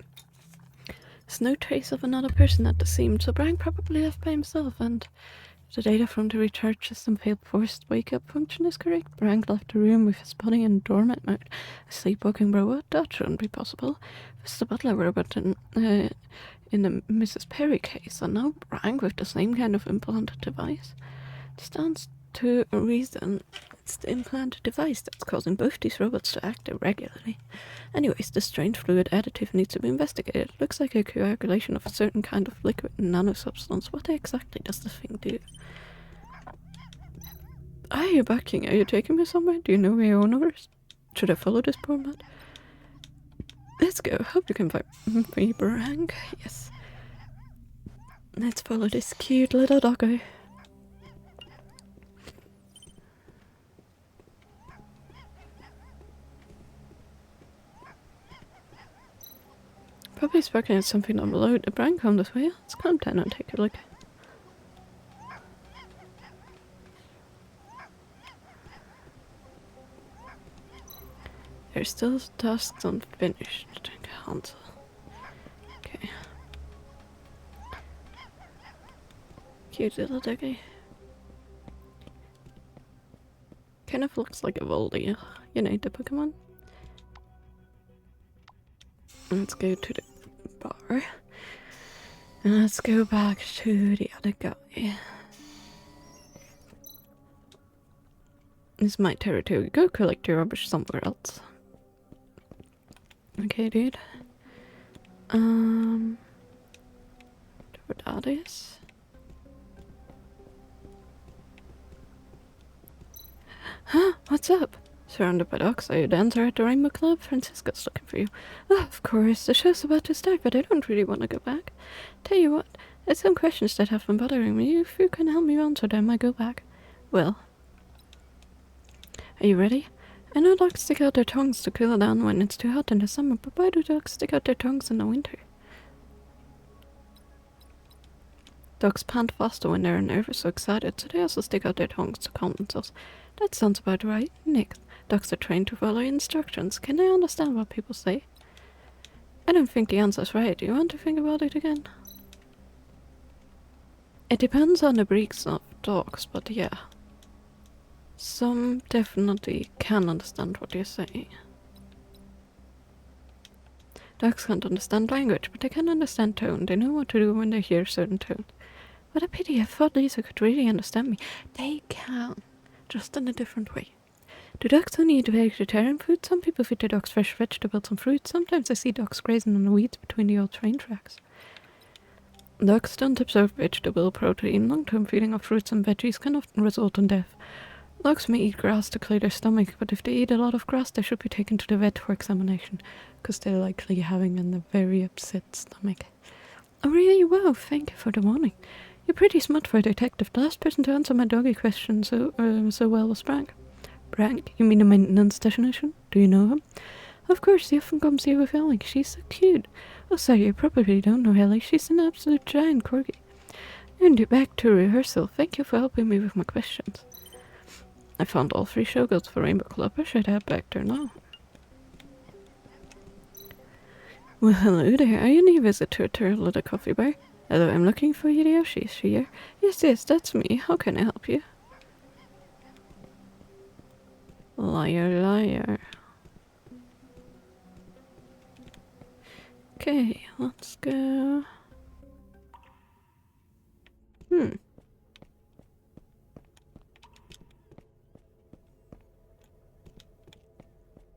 no trace of another person at the scene, so Brank probably left by himself, and the data from the recharge system failed forced wake-up function is correct. Brank left the room with his body in dormant mode. A sleepwalking robot? That shouldn't be possible. It's the butler robot in the Mrs. Perry case, and now Brank with the same kind of implanted device. It stands to reason it's the implanted device that's causing both these robots to act irregularly. Anyways, the strange fluid additive needs to be investigated. It looks like a coagulation of a certain kind of liquid nanosubstance. What exactly does this thing do? Are you backing? Are you taking me somewhere? Do you know where your owner is? Should I follow this poor man? Let's go. Hope you can find me, Brank. Yes. Let's follow this cute little doggo. Probably sparking at something down below. The Brank come this way. Let's calm down and take a look. There's still tasks unfinished. Cancel. Okay. Cute little doggy. Kind of looks like a Voldy. You know, the Pokemon. Let's go to the bar. And let's go back to the other guy. This is my territory. Go collect your rubbish somewhere else. Okay, dude. Where that is. Huh? What's up? Surrounded by dogs, are you the dancer at the Rainbow Club? Francisco's looking for you. Oh, of course, the show's about to start, but I don't really want to go back. Tell you what, there's some questions that have been bothering me. If you can help me answer them, I go back. Well. Are you ready? I know dogs stick out their tongues to cool down when it's too hot in the summer, but why do dogs stick out their tongues in the winter? Dogs pant faster when they're nervous or excited, so they also stick out their tongues to calm themselves. That sounds about right. Next, dogs are trained to follow instructions. Can they understand what people say? I don't think the answer's right. Do you want to think about it again? It depends on the breeds of dogs, but yeah. Some definitely can understand what you're saying. Dogs can't understand language, but they can understand tone. They know what to do when they hear certain tones. What a pity, I thought Lisa could really understand me. They can, just in a different way. Do dogs only eat vegetarian food? Some people feed their dogs fresh vegetables and fruit. Sometimes I see dogs grazing on the weeds between the old train tracks. Dogs don't absorb vegetable protein. Long-term feeding of fruits and veggies can often result in death. Dogs may eat grass to clear their stomach, but if they eat a lot of grass, they should be taken to the vet for examination, because they're likely having a very upset stomach. Oh really? Wow, thank you for the warning. You're pretty smart for a detective. The last person to answer my doggy question so well was Frank. Frank? You mean the maintenance technician? Do you know him? Of course, he often comes here with Ellie. She's so cute. Oh, sorry, you probably don't know Ellie. She's an absolute giant corgi. And back to rehearsal. Thank you for helping me with my questions. I found all 3 showgirls for Rainbow Club. I should head back there now. Well, hello there. Are you a new visitor to our little coffee bar? Hello, I'm looking for Hideyoshi. Is she here? Yes, that's me. How can I help you? Liar, liar. Okay, let's go.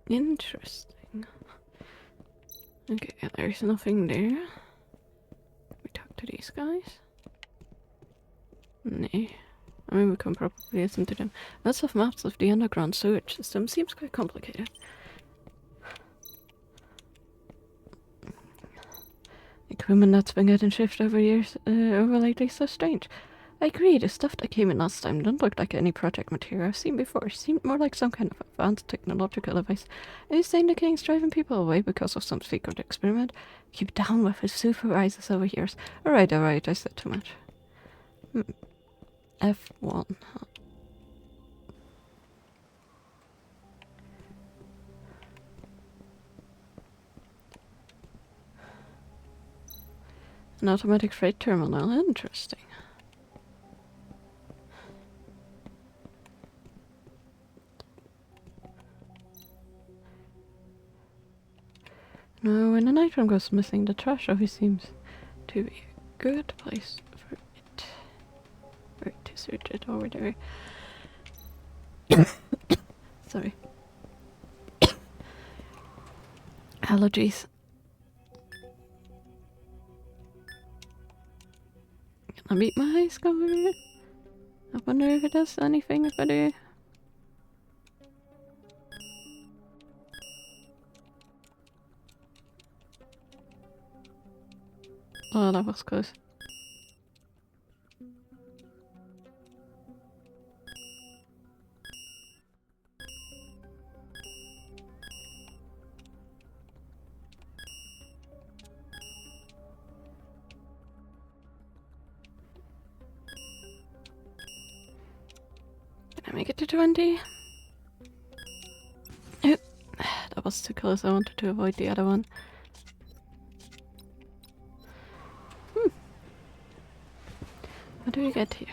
Interesting. Okay, there's nothing there. We talk to these guys? Nay. I mean, we can probably listen to them. Lots of maps of the underground sewage system. Seems quite complicated. Equipment that's been getting shifted over years, over lately, so strange. I agree, the stuff that came in last time didn't look like any project material I've seen before. It seemed more like some kind of advanced technological device. Are you saying the king's driving people away because of some secret experiment? Keep down with his supervisors over here. Alright, I said too much. F1. An automatic freight terminal, interesting. No, when an item goes missing, the trash always seems to be a good place for it. Right, to search it over there. Sorry. Allergies. Can I beat my ice cover here? I wonder if it does anything if I do. Oh, that was close. Can I make it to 20? Oh, that was too close. I wanted to avoid the other one. What do we get here?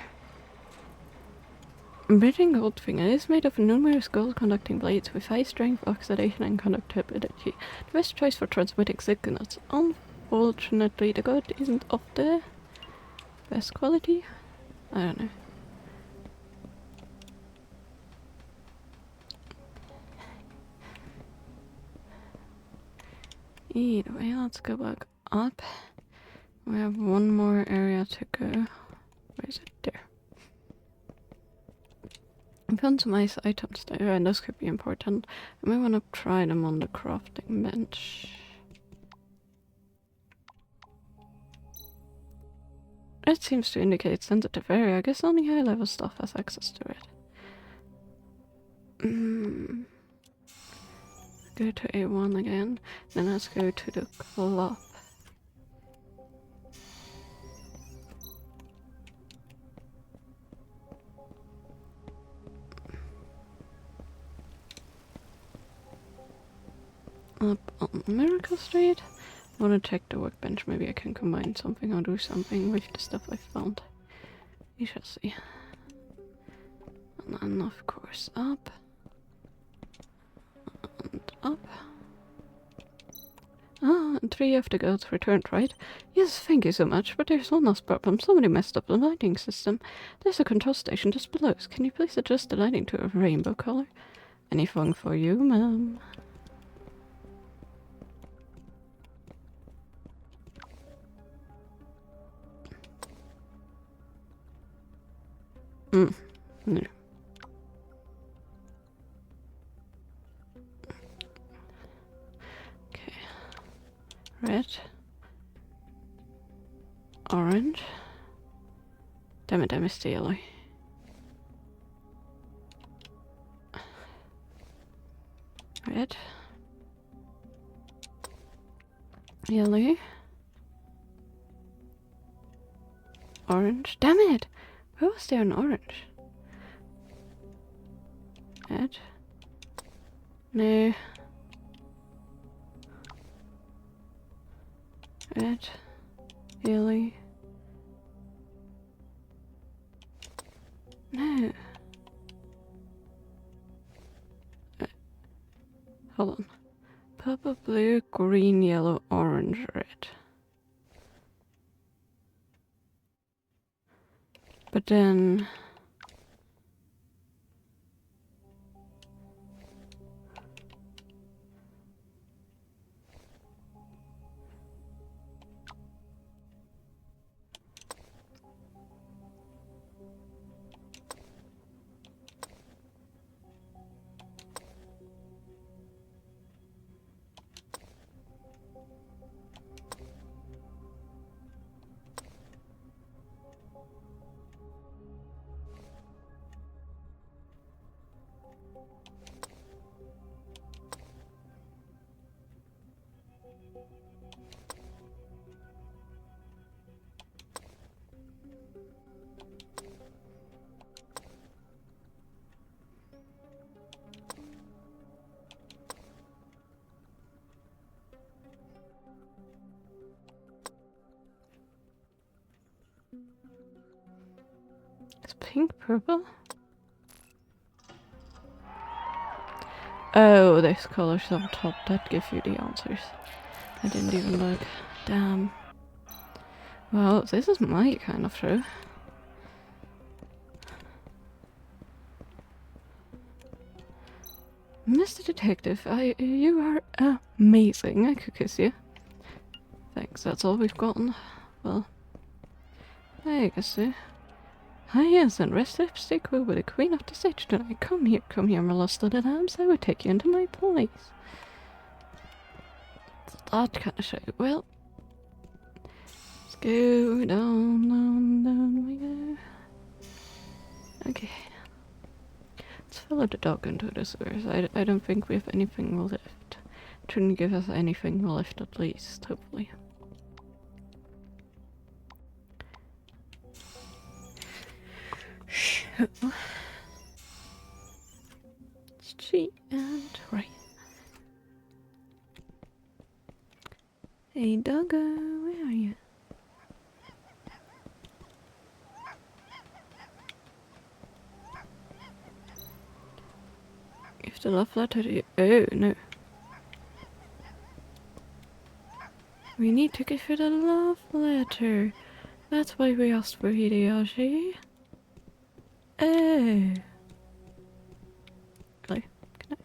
Bridging Goldfinger is made of numerous gold-conducting blades with high strength, oxidation, and conductivity. The best choice for transmitting signals. Unfortunately, the gold isn't of the best quality. I don't know. Either way, let's go back up. We have one more area to go. Where is it? There. I found some nice items there, and this could be important. I might want to try them on the crafting bench. It seems to indicate sensitive area. I guess only high level stuff has access to it. Go to A1 again, then let's go to the club. Up on Miracle Street. I want to check the workbench. Maybe I can combine something or do something with the stuff I found. We shall see. And then, of course, up. And up. Ah, and 3 of the goats returned, right? Yes, thank you so much, but there's one last problem. Somebody messed up the lighting system. There's a control station just below us. Can you please adjust the lighting to a rainbow color? Anything for you, ma'am? No. Okay. Red. Orange. Damn it, I missed the yellow. Red. Yellow. Orange. Damn it! Where was there an orange? Red. No. Red. Yellow. No. Hold on. Purple, blue, green, yellow, orange, red. But then... It's pink, purple? Oh, there's colors on top that give you the answers. I didn't even look. Damn. Well, this is my kind of show. Mr. Detective, you are amazing. I could kiss you. Thanks, that's all we've gotten. Well, I guess so. Ah yes, and rest lipstick will be the queen of the stage tonight. Come here, my lost little lambs. I will take you into my place. That kind of show. Well, let's go down we go. Okay. Let's follow the dog into the sewers. I don't think we have anything left. Shouldn't give us anything left at least, hopefully. She and right. Hey doggo, where are you? Give the love letter to you. Oh no. We need to give her the love letter. That's why we asked for Hideyoshi. Oh. Hello. Good night.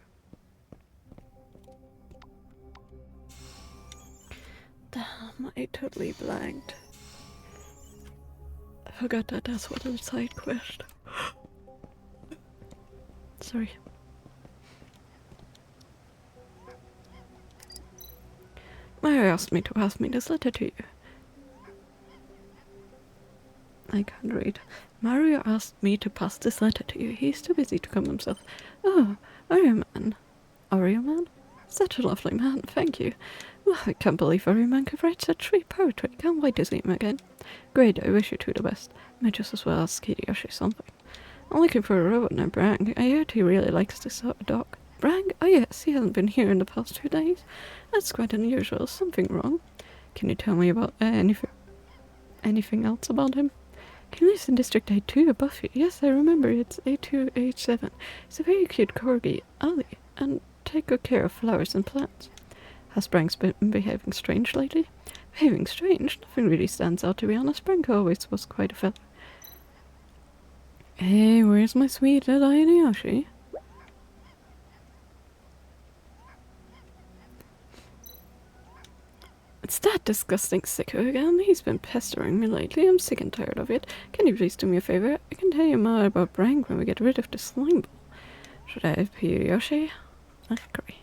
Damn, I totally blanked. I forgot that that's what a side quest. Sorry. Mario asked me to pass me this letter to you. I can't read. Mario asked me to pass this letter to you. He's too busy to come himself. Oh, Oreo Man. Oreo Man? Such a lovely man, thank you. Well, I can't believe Oreo Man could write such sweet poetry. Can't wait to see him again. Great, I wish you two the best. Might just as well ask Hideyoshi something. I'm looking for a robot named Brang. I heard he really likes this dog. Bragg? Oh yes, he hasn't been here in the past 2 days. That's quite unusual. Something wrong? Can you tell me about anything else about him? He lives in District A2, Buffy. Yes, I remember. It's A2H7. He's a very cute corgi, Ali, and take good care of flowers and plants. Has Branks been behaving strange lately? Behaving strange? Nothing really stands out, to be honest. Brank always was quite a fellow. Hey, where's my sweet little Yoshi? It's that disgusting sicko again. He's been pestering me lately. I'm sick and tired of it. Can you please do me a favor? I can tell you more about Brank when we get rid of the slime ball. Should I appear, Yoshi? I agree.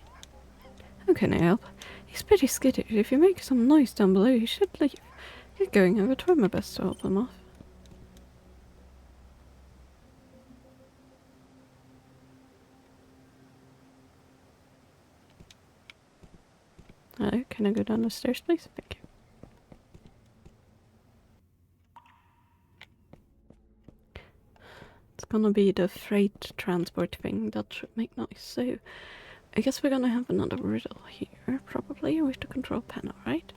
How can I help? He's pretty skittish. If you make some noise down below, he should leave. Get going. I will try my best to help him off. Hello, can I go down the stairs, please? Thank you. It's gonna be the freight transport thing that should make noise, so I guess we're gonna have another riddle here, probably, with the control panel, right?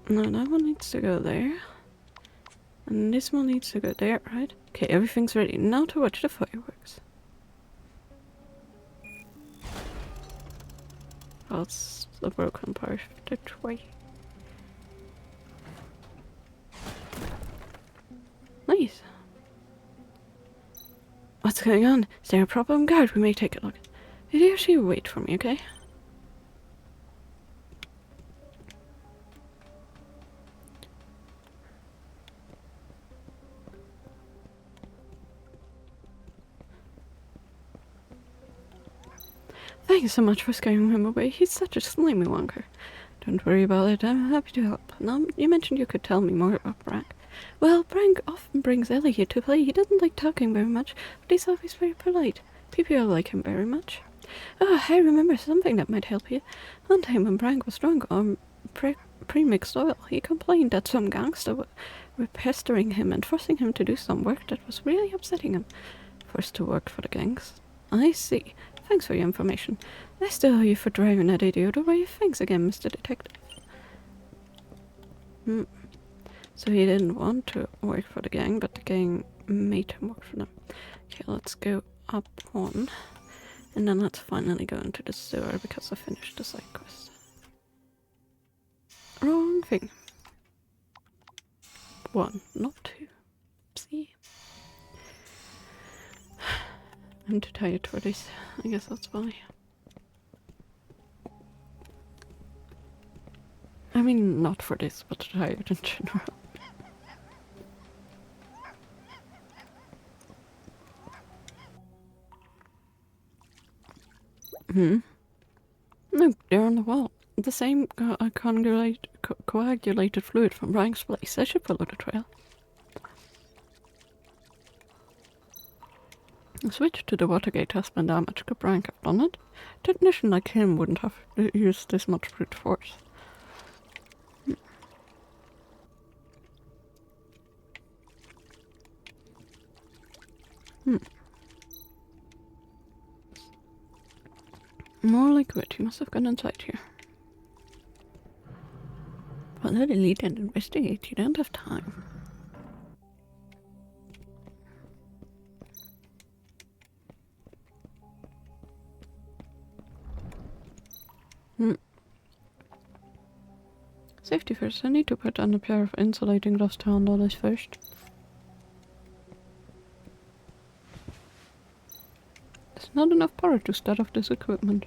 No, that one needs to go there. And this one needs to go there, right? Okay, everything's ready. Now to watch the fireworks. That's the broken part of the tree. Nice. What's going on? Is there a problem? Guard, we may take a look. Did you actually wait for me, okay? Thanks so much for scaring him away. He's such a slimy wonker. Don't worry about it. I'm happy to help. Now, you mentioned you could tell me more about Brank. Well, Brank often brings Ellie here to play. He doesn't like talking very much, but he's always very polite. People like him very much. Oh, I remember something that might help you. One time when Brank was drunk on pre-mixed oil, he complained that some gangster were pestering him and forcing him to do some work that was really upsetting him. Forced to work for the gangs. I see. Thanks for your information. I still owe you for driving that idiot away. Thanks again, Mr. Detective. So he didn't want to work for the gang, but the gang made him work for them. Okay, let's go up one. And then let's finally go into the sewer because I finished the side quest. Wrong thing. 1, not 2. See? I'm too tired for this. I guess that's why. I mean, not for this, but tired in general. No, they're on the wall. The same coagulated fluid from Brank's place. I should follow the trail. The switch to the Watergate has been damaged. Could Brank have done it? A technician like him wouldn't have used this much brute force. More liquid. He must have gone inside here. Well, let Elite and investigate. You don't have time. Safety first. I need to put on a pair of insulating gloves to handle this first. There's not enough power to start off this equipment.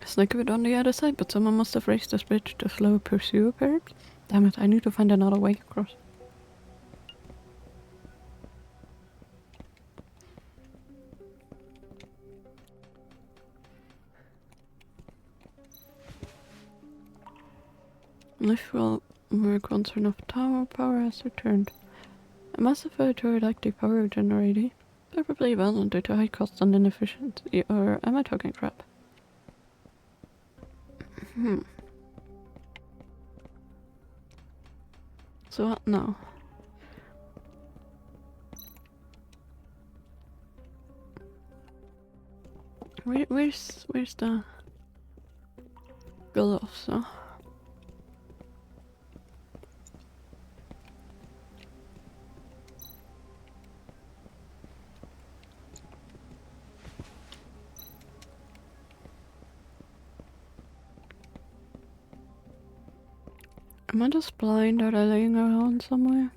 There's liquid on the other side, but someone must have raised this bridge to slow pursuit apparently. Damn it, I need to find another way across. Lift will work once enough tower power has returned. A massive hydroelectric power generator. Probably well due to high costs and inefficiency, or am I talking crap? So what now? Where's the gloves, huh? Am I just blind? Are they laying around somewhere?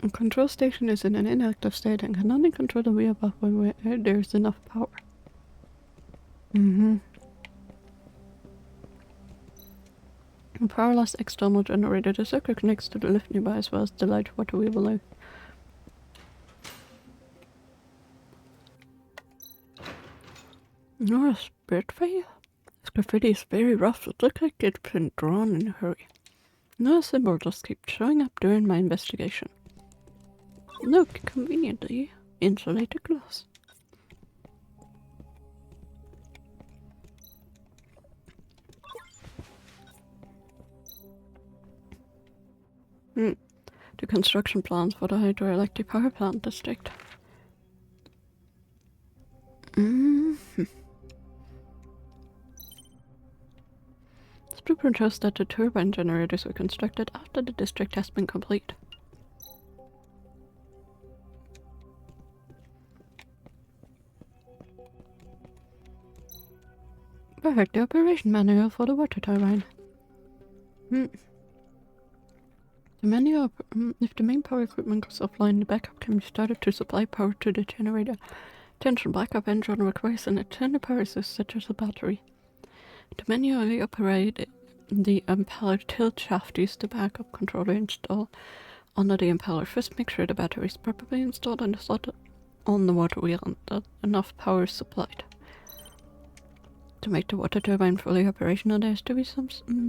A control station is in an inactive state and can only control the wheel above when there's enough power. A powerless external generator. The circuit connects to the lift nearby as well as the light water wheel below. Nor a spirit face? This graffiti is very rough. It looks like it's been drawn in a hurry. No symbol just keeps showing up during my investigation. Look, conveniently insulated glass. The construction plans for the hydroelectric power plant district. This blueprint shows that the turbine generators were constructed after the district has been complete. Perfect, the operation manual for the water turbine. The manual, if the main power equipment goes offline, the backup can be started to supply power to the generator. Attention, backup engine requires an external power source such as a battery. To manually operate the impeller tilt shaft, use the backup controller installed under the impeller. First, make sure the battery is properly installed and slotted on the water wheel and that enough power is supplied. To make the water turbine fully operational, there has to be some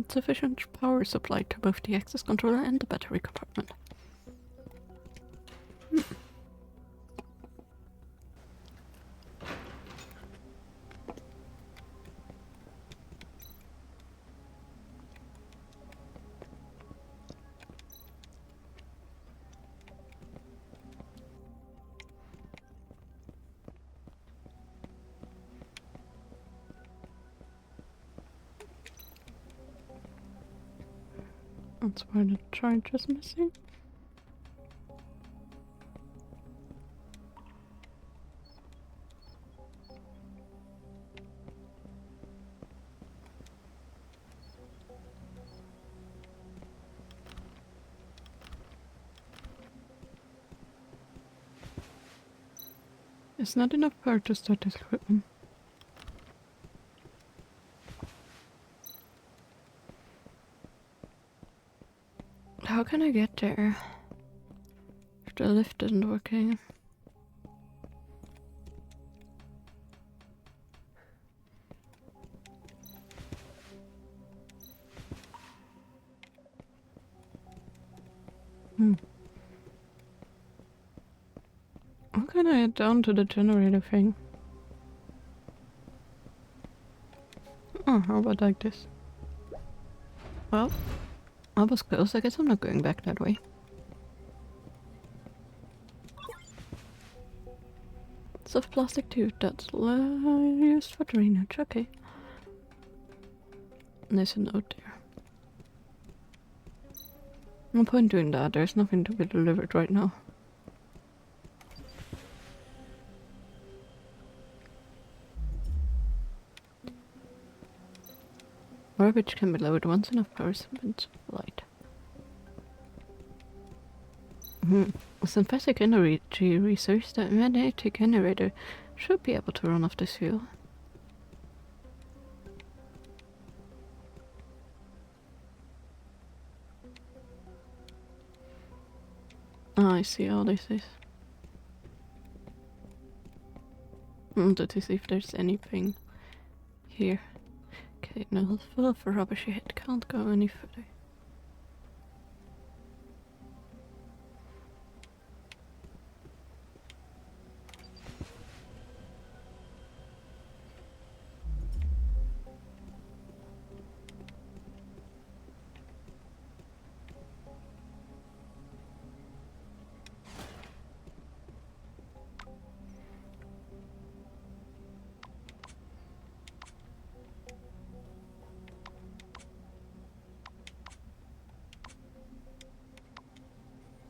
sufficient power supplied to both the access controller and the battery compartment. That's why the charge is missing. It's not enough power to start this equipment. How can I get there? If the lift isn't working. How can I get down to the generator thing? Oh, how about like this? Well, I was close. I guess I'm not going back that way. Soft plastic tube that's used for drainage. Okay. There's a note there. No point doing that. There's nothing to be delivered right now. Garbage can be lowered once enough power has been supplied. A synthetic energy research that magnetic generator Should be able to run off this fuel. Oh, I see all this is. I wanted to see if there's anything here. Okay, no, full of rubbish head. Can't go any further.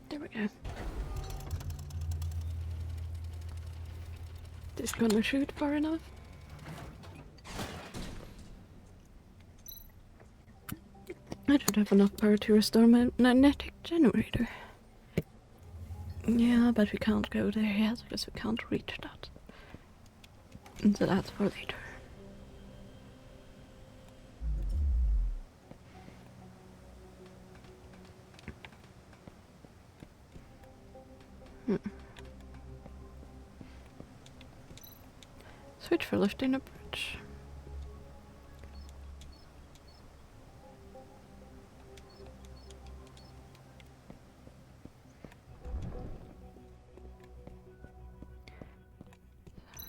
There we go. This gonna shoot far enough? I don't have enough power to restore my magnetic generator. Yeah, but we can't go there yet because we can't reach that. And so that's for later. Switch for lifting a bridge.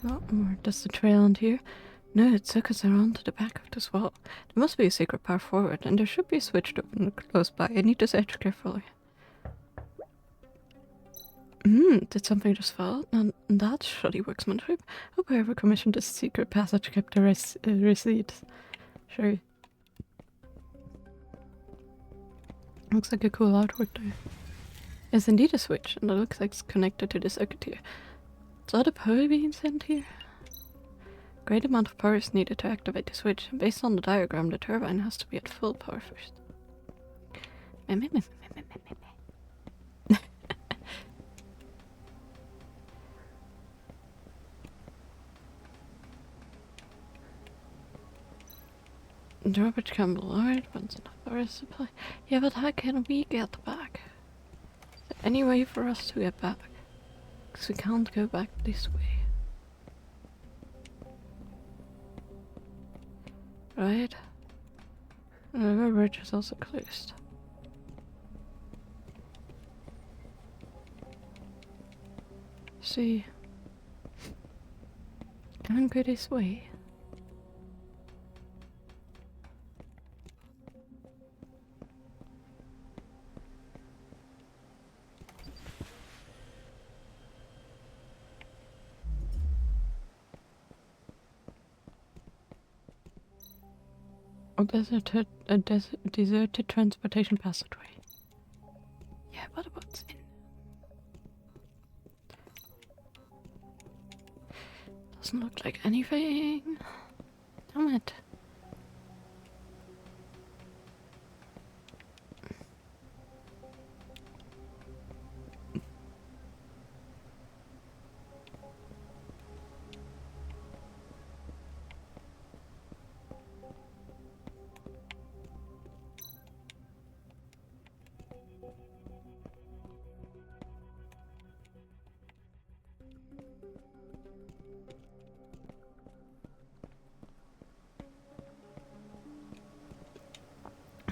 Oh, does the trail end here? No, it took us around to the back of this wall. There must be a secret path forward, and there should be a switch to open close by. I need to search carefully. Did something just fall? And that's shoddy workmanship. Hope whoever commissioned this secret passage kept the receipts. Sure. Looks like a cool artwork there. It's indeed a switch, and it looks like it's connected to the circuit here. Is all the power being sent here? Great amount of power is needed to activate the switch, and based on the diagram, the turbine has to be at full power first. Drawbridge can be lowered once enough power supply. Yeah, but how can we get back? Is there any way for us to get back? Because we can't go back this way. Right? The river bridge is also closed. See. Can't go this way. A deserted transportation passageway. Yeah, but what's in? Doesn't look like anything. Damn it.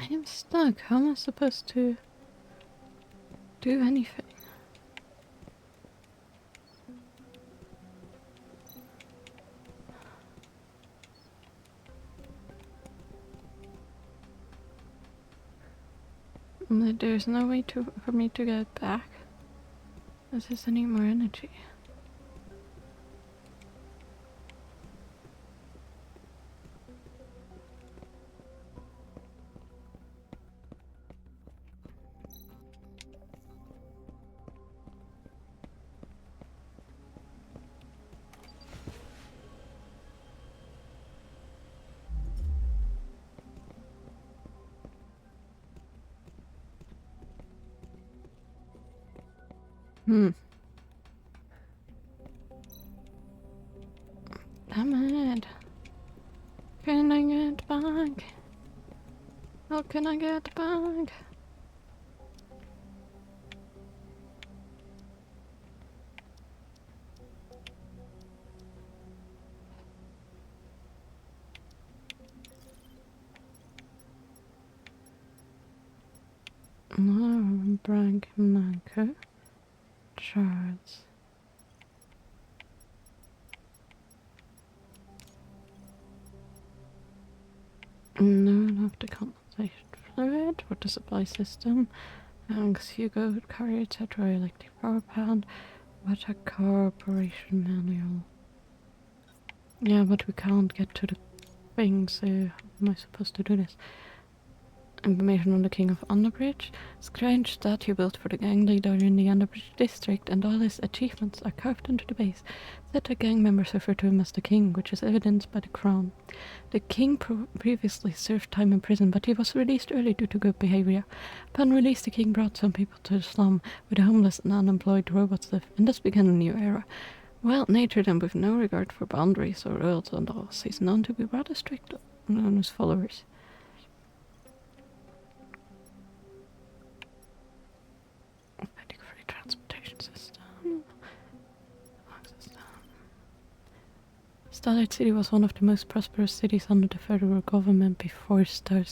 I am stuck. How am I supposed to do anything? There's no way for me to get back. This is any more energy. How can I get the bag? No, brag Manco. Shards. No, enough to compensation fluid, water supply system, Hugo, carrier, etc. Electric power plant, water corporation manual. Yeah, but we can't get to the thing, so how am I supposed to do this? Information on the King of Underbridge. Strange statue built for the gang leader in the Underbridge district, and all his achievements are carved into the base. Zeta gang members refer to him as the King, which is evidenced by the crown. The King previously served time in prison, but he was released early due to good behavior. Upon release, the King brought some people to the slum, where the homeless and unemployed robots live, and thus began a new era. Well-natured and with no regard for boundaries or rules and laws, he's known to be rather strict on his followers. Free transportation system. Starlight City was one of the most prosperous cities under the federal government before Sky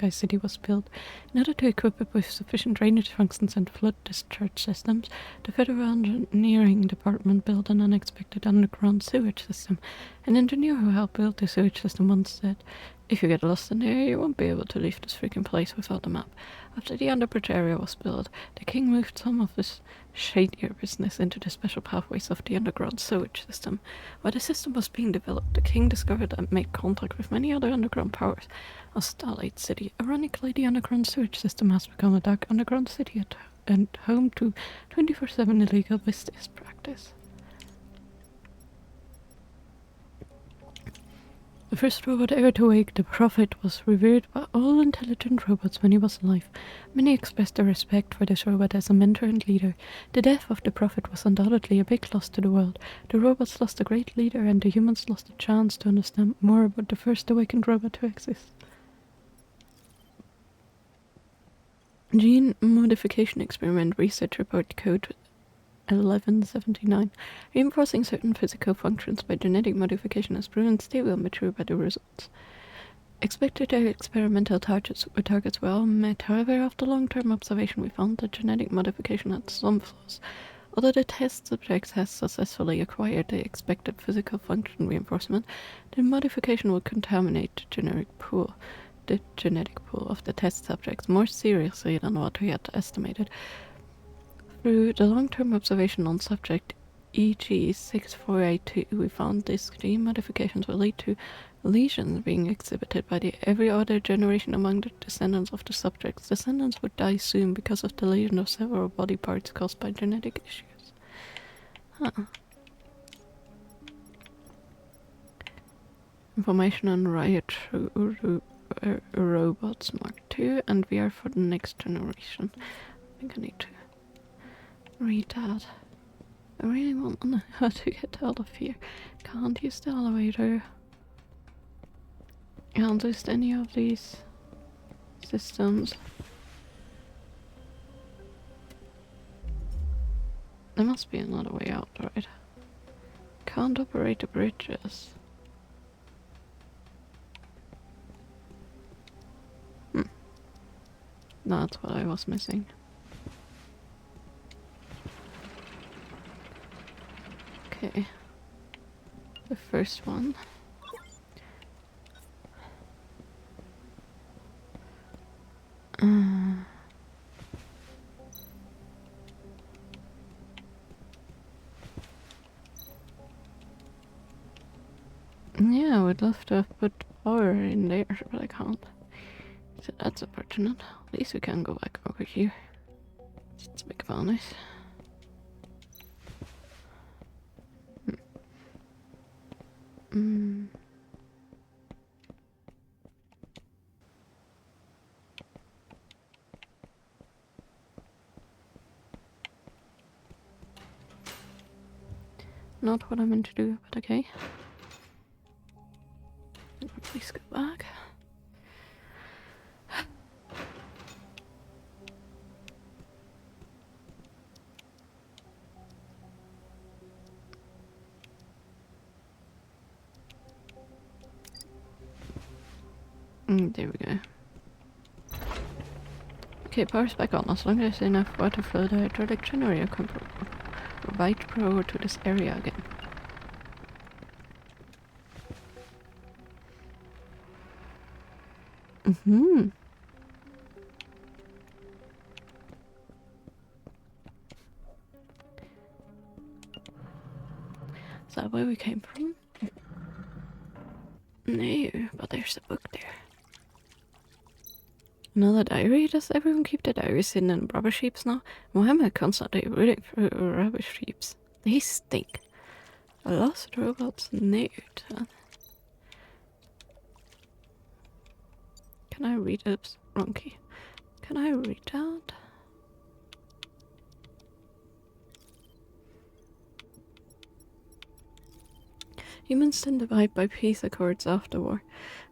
City was built. In order to equip it with sufficient drainage functions and flood discharge systems, the Federal Engineering Department built an unexpected underground sewage system. An engineer who helped build the sewage system once said, "If you get lost in the area, you won't be able to leave this freaking place without a map." After the underbridge area was built, the King moved some of his shadier business into the special pathways of the underground sewage system. While the system was being developed, the King discovered and made contact with many other underground powers of Starlight City. Ironically, the underground sewage system has become a dark underground city and home to 24/7 illegal business practice. The first robot ever to wake the Prophet was revered by all intelligent robots when he was alive. Many expressed their respect for this robot as a mentor and leader. The death of the Prophet was undoubtedly a big loss to the world. The robots lost a great leader, and the humans lost a chance to understand more about the first awakened robot to exist. Gene Modification Experiment Research Report Code 1179. Reinforcing certain physical functions by genetic modification has proven stable and mature by the results. Expected experimental targets were all met. However, after long-term observation, we found that genetic modification had some flaws. Although the test subjects has successfully acquired the expected physical function reinforcement, the modification will contaminate the genetic pool of the test subjects more seriously than what we had estimated. Through the long-term observation on subject EG6482, we found these gene modifications will lead to lesions being exhibited by every other generation among the descendants of the subjects. Descendants would die soon because of the lesion of several body parts caused by genetic issues. Information on Riot Robots Mark II, and we are for the next generation. I think I need to read that. I really want to know how to get out of here. Can't use the elevator. Can't use any of these systems. There must be another way out, right? Can't operate the bridges. That's what I was missing. Okay. The first one. Yeah, I would love to have put power in there, but I can't. So that's unfortunate. At least we can go back over here. It's a big bonus. Not what I meant to do, but okay. Please go back. There we go. Okay, power's back on. As long as there's enough water flow, the hydraulic generator can provide power to this area again. Mm-hmm. Is that where we came from? No, but there's a book there. Another diary? Does everyone keep their diaries in rubbish heaps now? Why am I constantly reading through rubbish heaps? They stink. A lost robot's note. Can I read it? Wrong key. Can I read that? Humans didn't divide by peace accords after war.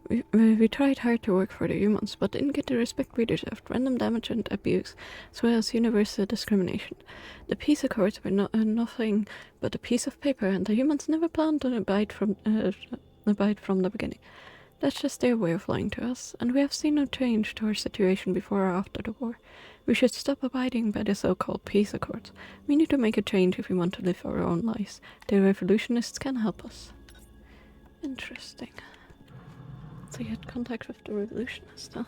We tried hard to work for the humans, but didn't get the respect we deserved. Random damage and abuse, as well as universal discrimination. The peace accords were nothing but a piece of paper, and the humans never planned to abide from the beginning. That's just their way of lying to us, and we have seen no change to our situation before or after the war. We should stop abiding by the so-called peace accords. We need to make a change if we want to live our own lives. The revolutionists can help us. Interesting. So you had contact with the revolutionists, huh?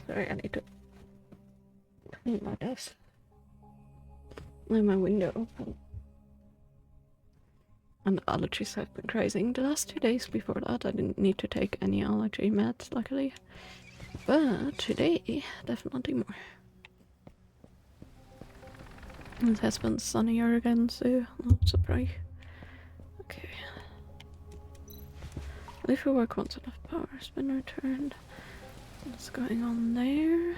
Sorry, I need to clean my desk. Leave my window open. And allergies have been rising. The last 2 days before that, I didn't need to take any allergy meds, luckily. But today, definitely more. It has been sunnier again, so not surprised. Okay. Leave for work once enough power has been returned. What's going on there?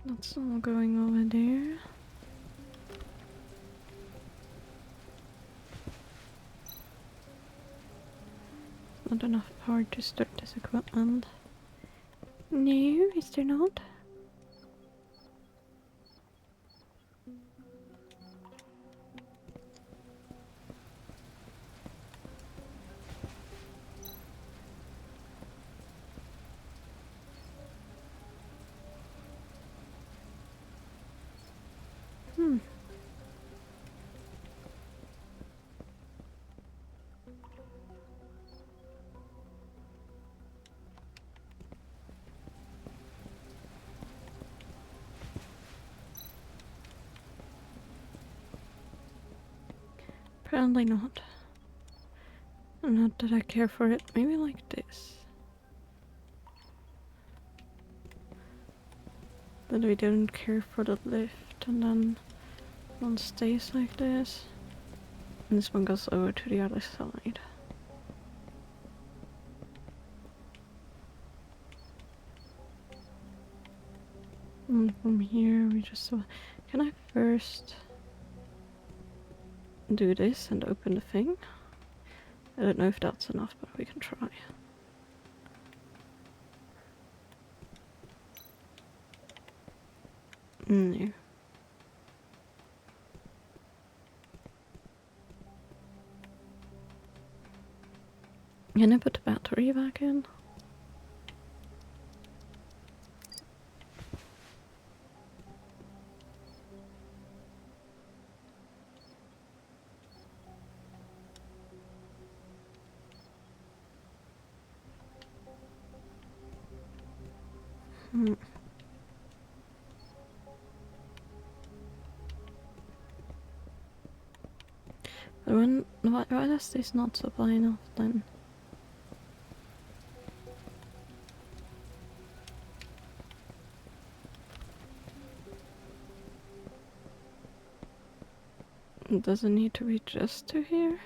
That's all going over there. Not enough power to start this equipment. No, is there not? Apparently not. Not that I care for it. Maybe like this. That we don't care for the lift, and then one stays like this. And this one goes over to the other side. And from here we just... Can I first do this and open the thing? I don't know if that's enough, but we can try. No. Can I put the battery back in? Why does this not supply enough then? Does it need to be just to here?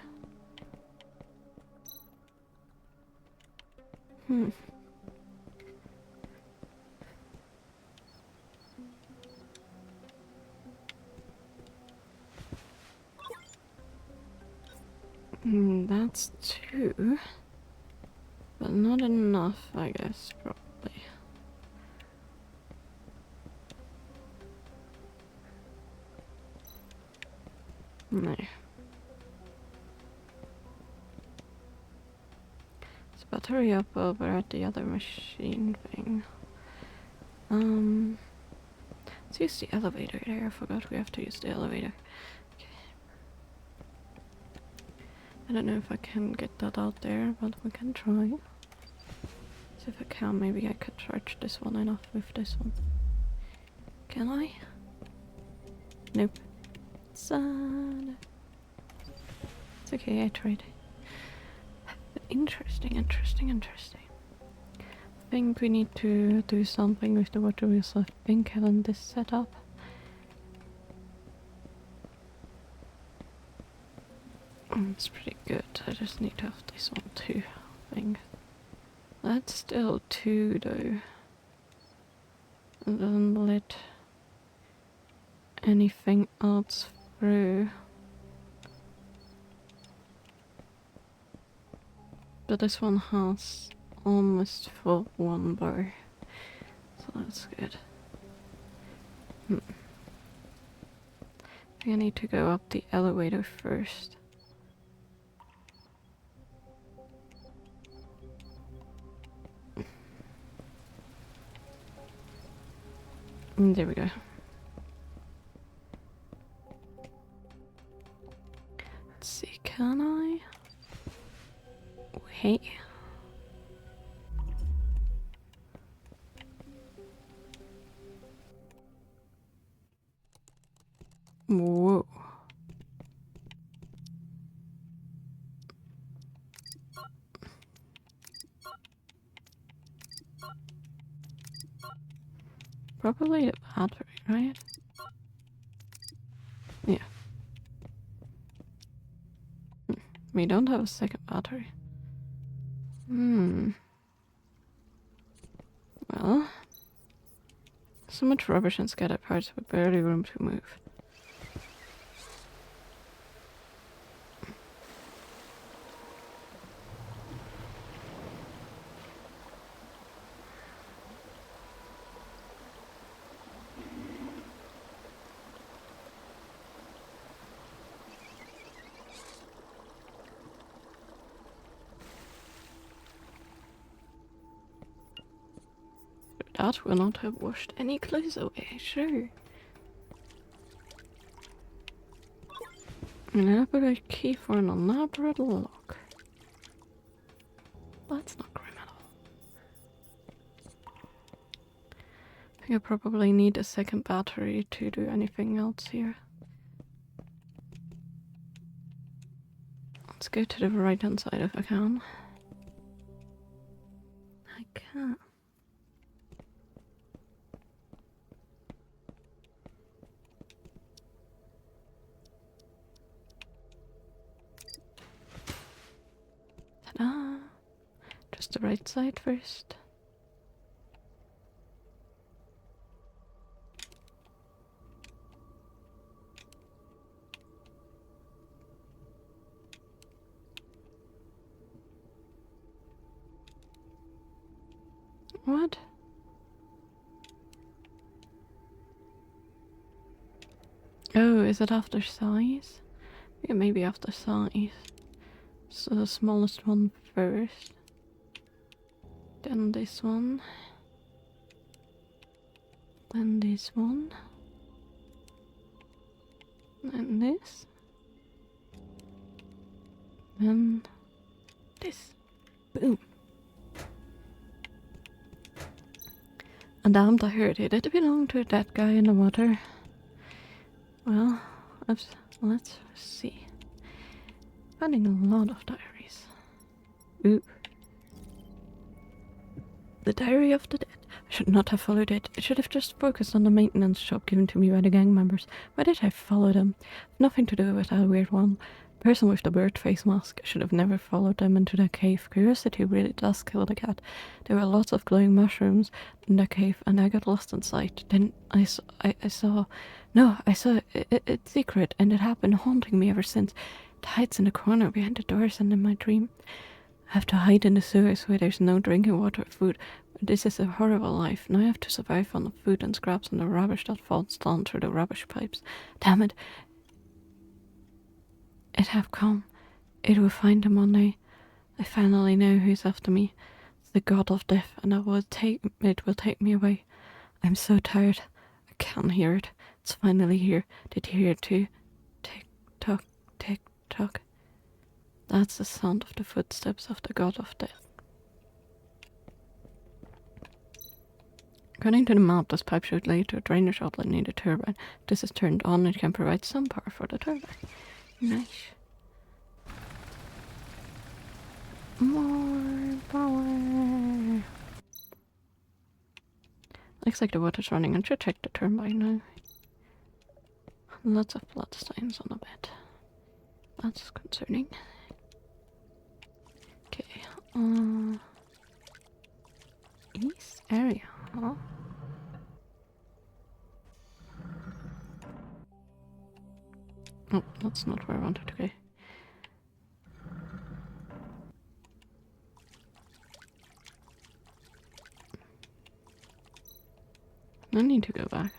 That's 2. But not enough, I guess, probably. No. hurry up over at the other machine thing. Let's use the elevator there. I forgot we have to use the elevator. Okay. I don't know if I can get that out there, but we can try. See if I can. Maybe I could charge this one enough with this one. Can I? Nope. Sad. It's okay, I tried. Interesting. I think we need to do something with the water wheels. I think having this set up. It's pretty good. I just need to have this one too, I think. That's still 2 though. And then let anything else through. But this one has almost full 1 bar. So that's good. I need to go up the elevator first. There we go. Let's see, can I? Wait. Whoa. Probably the battery, right? Yeah. We don't have a second battery. Well, so much rubbish and scattered parts with barely room to move. That will not have washed any clothes away, sure. An elaborate key for an elaborate lock. That's not criminal. I think I probably need a second battery to do anything else here. Let's go to the right hand side if I can. I can't. Ta-da! Just the right side first. What? Oh, is it after size? Yeah, maybe after size. So the smallest one first. Then this one. Then this one. Then this. Then this. Boom. And damned, I heard it. It belonged to that guy in the water. Well, let's see. Finding a lot of diaries. Ooh. The diary of the dead. I should not have followed it. I should have just focused on the maintenance job given to me by the gang members. Why did I follow them? Nothing to do with that weird one. The person with the bird face mask. I should have never followed them into that cave. Curiosity really does kill the cat. There were lots of glowing mushrooms in that cave, and I got lost in sight. Then I saw it's secret, and it had been haunting me ever since. It hides in the corner behind the doors and in my dream. I have to hide in the sewers where there's no drinking water or food. This is a horrible life. Now I have to survive on the food and scraps and the rubbish that falls down through the rubbish pipes. Damn it. It have come. It will find them one day. I finally know who's after me. It's the god of death, and it will take me away. I'm so tired. I can't hear it. It's finally here. Did you hear it too? Tick tock, tick tock. That's the sound of the footsteps of the god of death. According to the map, this pipe should lead to a drainage outlet near the turbine. If this is turned on, it can provide some power for the turbine. Nice. More power. Looks like the water's running. I should check the turbine now. Lots of blood stains on the bed. That's concerning. Okay. East area, huh? Oh, that's not where I wanted to go. I need to go back.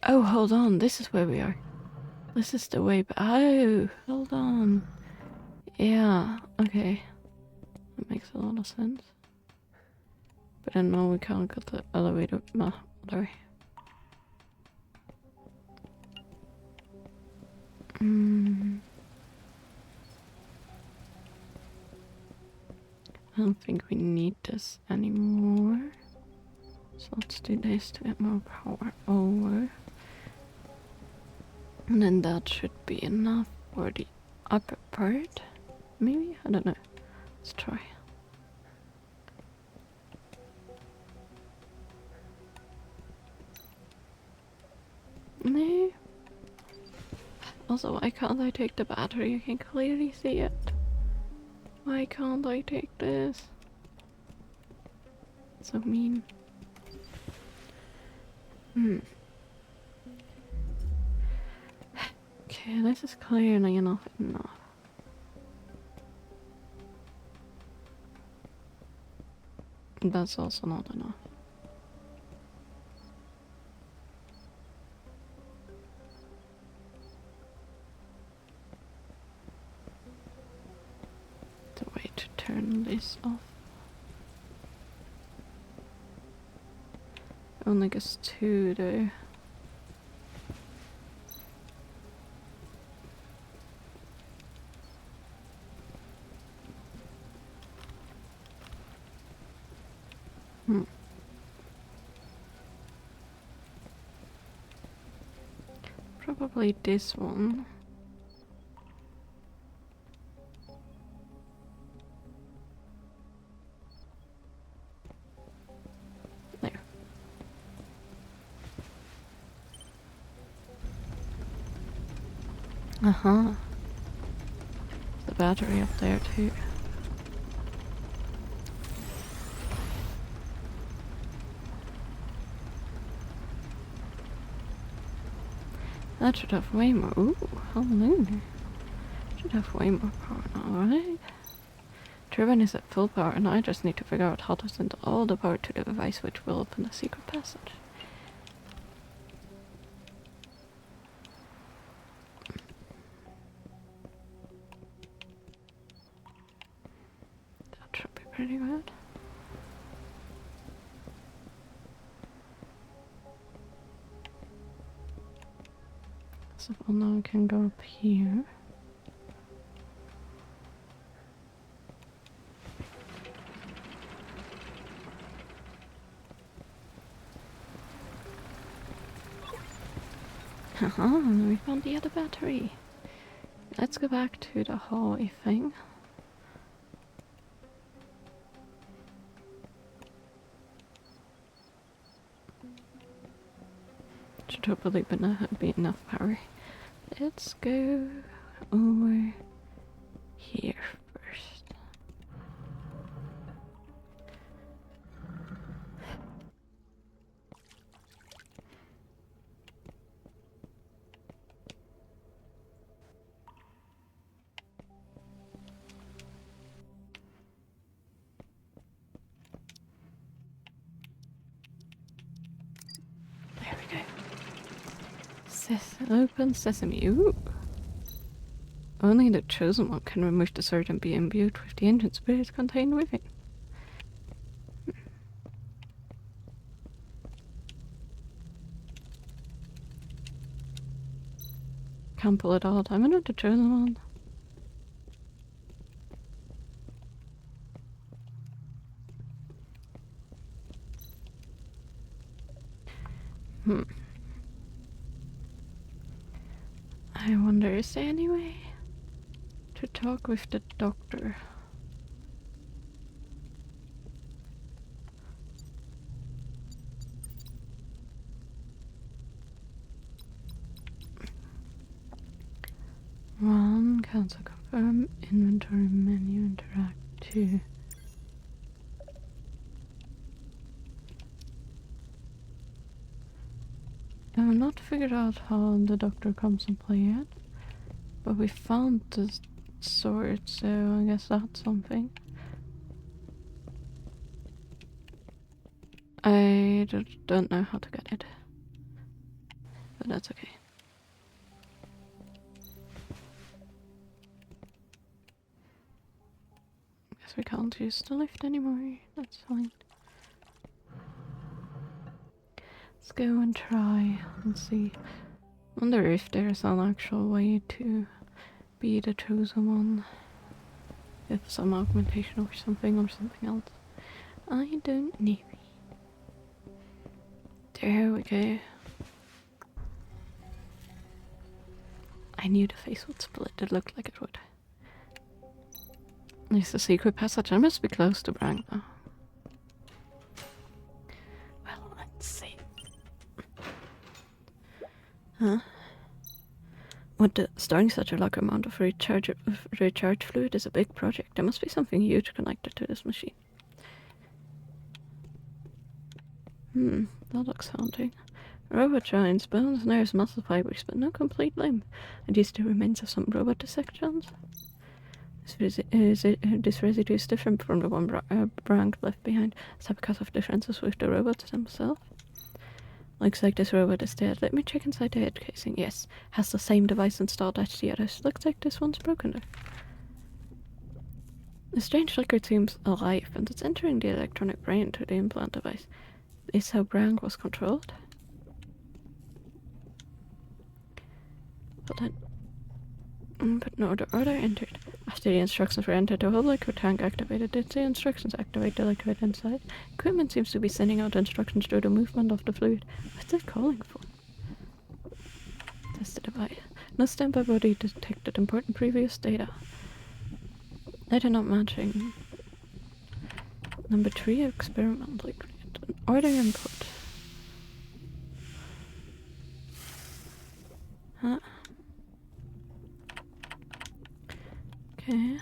Oh, hold on. This is where we are. This is the way back. Oh, hold on. Yeah, okay. That makes a lot of sense. But I know we can't get the elevator. No, sorry. I don't think we need this anymore. So let's do this to get more power over. And then that should be enough for the upper part. Maybe? I don't know. Let's try. No. Also, why can't I take the battery? I can clearly see it. Why can't I take this? So mean. Okay, this is clearly enough. That's also not enough. The way to turn this off. Only gets 2 though. Probably this one. There. The battery up there too. That should have way more. Ooh, hallelujah. Should have way more power now, right? Turbine is at full power, and I just need to figure out how to send all the power to the device which will open the secret passage. That should be pretty good. So now we can go up here. Haha, we found the other battery. Let's go back to the hallway thing. Should hopefully be enough power. Let's go over here first. There we go. Open sesame. Ooh. Only the chosen one can remove the sword and be imbued with the ancient spirits contained within. Can't pull it out. I'm not the chosen one. I wonder, is there any way to talk with the doctor? One, cancel confirm, inventory menu, interact 2. I've not figured out how the doctor comes in play yet, but we found the sword, so I guess that's something. I don't know how to get it, but that's okay. Guess we can't use the lift anymore, that's fine. Let's go and try and see. Wonder if there's an actual way to be the chosen one. If some augmentation or something else. I don't know. There we go. I knew the face would split, it looked like it would. There's the secret passage. I must be close to Brang now. Well, let's see. Huh? With starting such a large amount of recharge fluid is a big project. There must be something huge connected to this machine. That looks haunting. Robot joints, bones, nerves, muscle fibers, but no complete limb. And these the remains of some robot dissections. This residue is different from the one Brank left behind. Is that because of differences with the robots themselves? Looks like this robot is dead. Let me check inside the head casing. Yes, has the same device installed as the others. Looks like this one's broken though. The strange liquid seems alive, and it's entering the electronic brain to the implant device. Is how Brank was controlled? But no, the order entered. After the instructions were entered, the whole liquid tank activated. Did the instructions activate the liquid inside? Equipment seems to be sending out instructions through the movement of the fluid. What's it calling for? Test the device. No standby body detected important previous data. Data not matching. Number 3, experimentally created. Order input. Huh? Okay.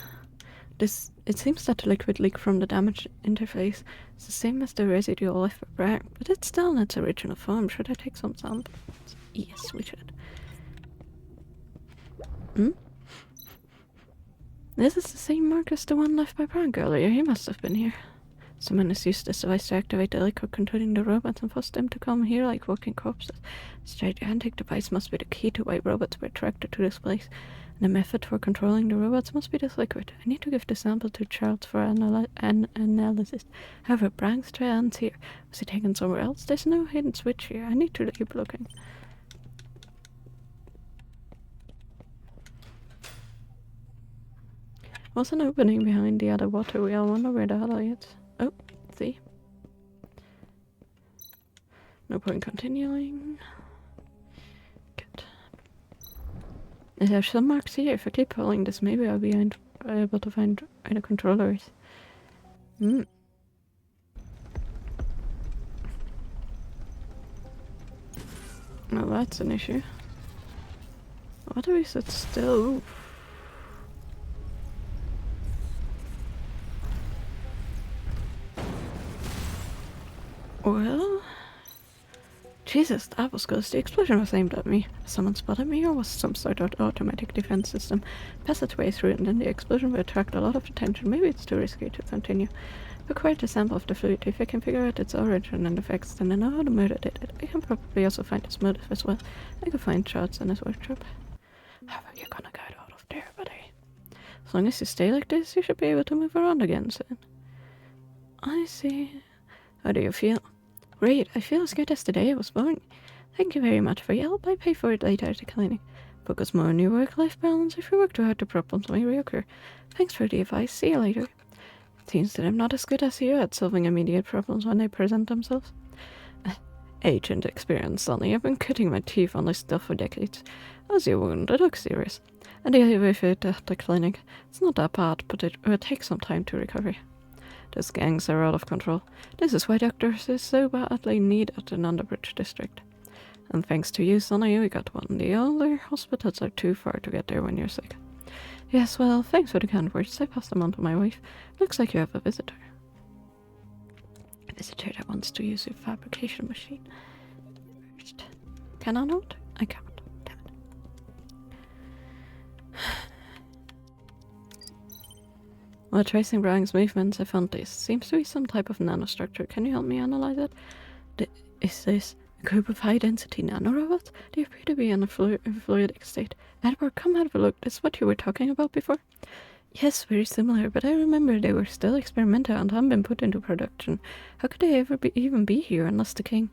It seems that the liquid leak from the damaged interface is the same as the residue left for Bragg, but it's still in its original form. Should I take some samples? Yes, we should. This is the same mark as the one left by Bragg earlier. He must have been here. Someone has used this device to activate the liquid containing the robots and force them to come here like walking corpses. This gigantic device must be the key to why robots were attracted to this place. And the method for controlling the robots must be this liquid. I need to give the sample to Charles for analysis. However, Bragg's ends here. Was he taken somewhere else? There's no hidden switch here. I need to keep looking. What's an opening behind the other water wheel? I wonder where the hell I is. Oh, see. No point continuing. Good. There's some marks here. If I keep pulling this, maybe I'll be able to find where the controller is. Well, that's an issue. What do we sit still? Oof. Well, Jesus, that was close. The explosion was aimed at me. Someone spotted me, or was some sort of automatic defense system? Pass its way through, and then the explosion will attract a lot of attention. Maybe it's too risky to continue. Required a sample of the fluid. If I can figure out its origin and effects, then I know how the murder did it. I can probably also find its motive as well. I could find Charles in his workshop. How are you gonna get out of there? But I As long as you stay like this, you should be able to move around again soon. I see. How do you feel? Great, I feel as good as the day I was born. Thank you very much for your help. I pay for it later at the clinic. Focus more on your work-life balance. If you work too hard, the problems may reoccur. Thanks for the advice. See you later. It seems that I'm not as good as you at solving immediate problems when they present themselves. Age and experience, Sonny. I've been cutting my teeth on this stuff for decades. How's your wound? It looks serious. I deal with it at the clinic. It's not that bad, but it will take some time to recover. Those gangs are out of control. This is why doctors is so badly needed in Underbridge district. And thanks to you, Sonny, we got one. The other hospitals are too far to get there when you're sick. Yes, well, thanks for the kind words. I passed them on to my wife. Looks like you have a visitor. A visitor that wants to use your fabrication machine. First. Can I not? I can't. Damn it. While tracing Brian's movements, I found this. Seems to be some type of nanostructure. Can you help me analyze it? Is this a group of high-density nanorobots? They appear to be in a fluidic state. Edward, come have a look. This is what you were talking about before? Yes, very similar, but I remember they were still experimental and hadn't been put into production. How could they ever even be here unless the king...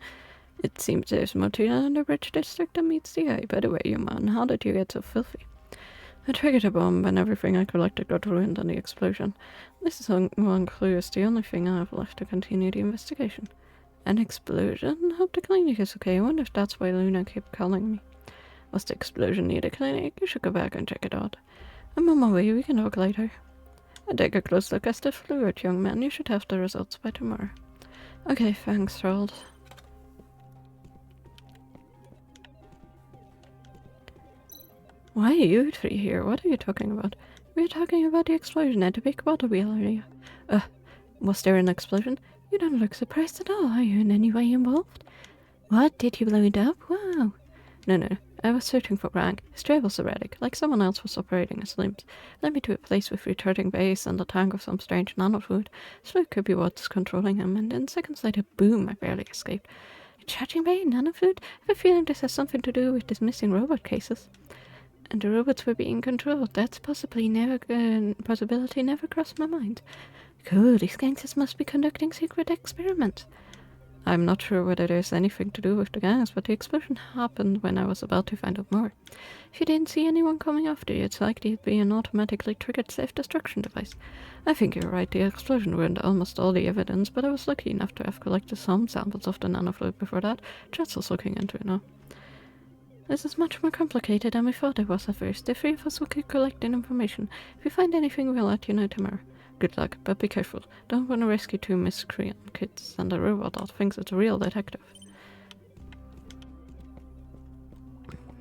It seems there's more to the Underbridge district than meets the eye. By the way, you man, how did you get so filthy? I triggered a bomb and everything I collected got ruined in the explosion. This is one clue is the only thing I have left to continue the investigation. An explosion? Hope the clinic is okay. I wonder if that's why Luna kept calling me. Was the explosion near the clinic? You should go back and check it out. I'm on my way. We can talk later. I take a close look at the fluid, young man. You should have the results by tomorrow. Okay, thanks, Harold. Why are you three here? What are you talking about? We're talking about the explosion at the big water wheel area. Was there an explosion? You don't look surprised at all. Are you in any way involved? What? Did you blow it up? Wow. No. I was searching for Rank. His trail was erratic, like someone else was operating his limbs. Led me to a place with returning base and a tank of some strange nanofluid. So it could be what's controlling him, and then seconds later, boom, I barely escaped. A charging bay, nanofluid? I have a feeling this has something to do with these missing robot cases. And the robots were being controlled. That possibility never crossed my mind. Cool, these gangsters must be conducting secret experiments. I'm not sure whether there's anything to do with the gangs, but the explosion happened when I was about to find out more. If you didn't see anyone coming after you, it's likely it'd be an automatically triggered self-destruction device. I think you're right, the explosion ruined almost all the evidence, but I was lucky enough to have collected some samples of the nanofluid before that. Just was looking into it now. This is much more complicated than we thought it was at first. The three of us will keep collecting information. If we find anything, we'll let you know tomorrow. Good luck, but be careful. Don't want to rescue two miscreant kids and a robot that thinks it's a real detective.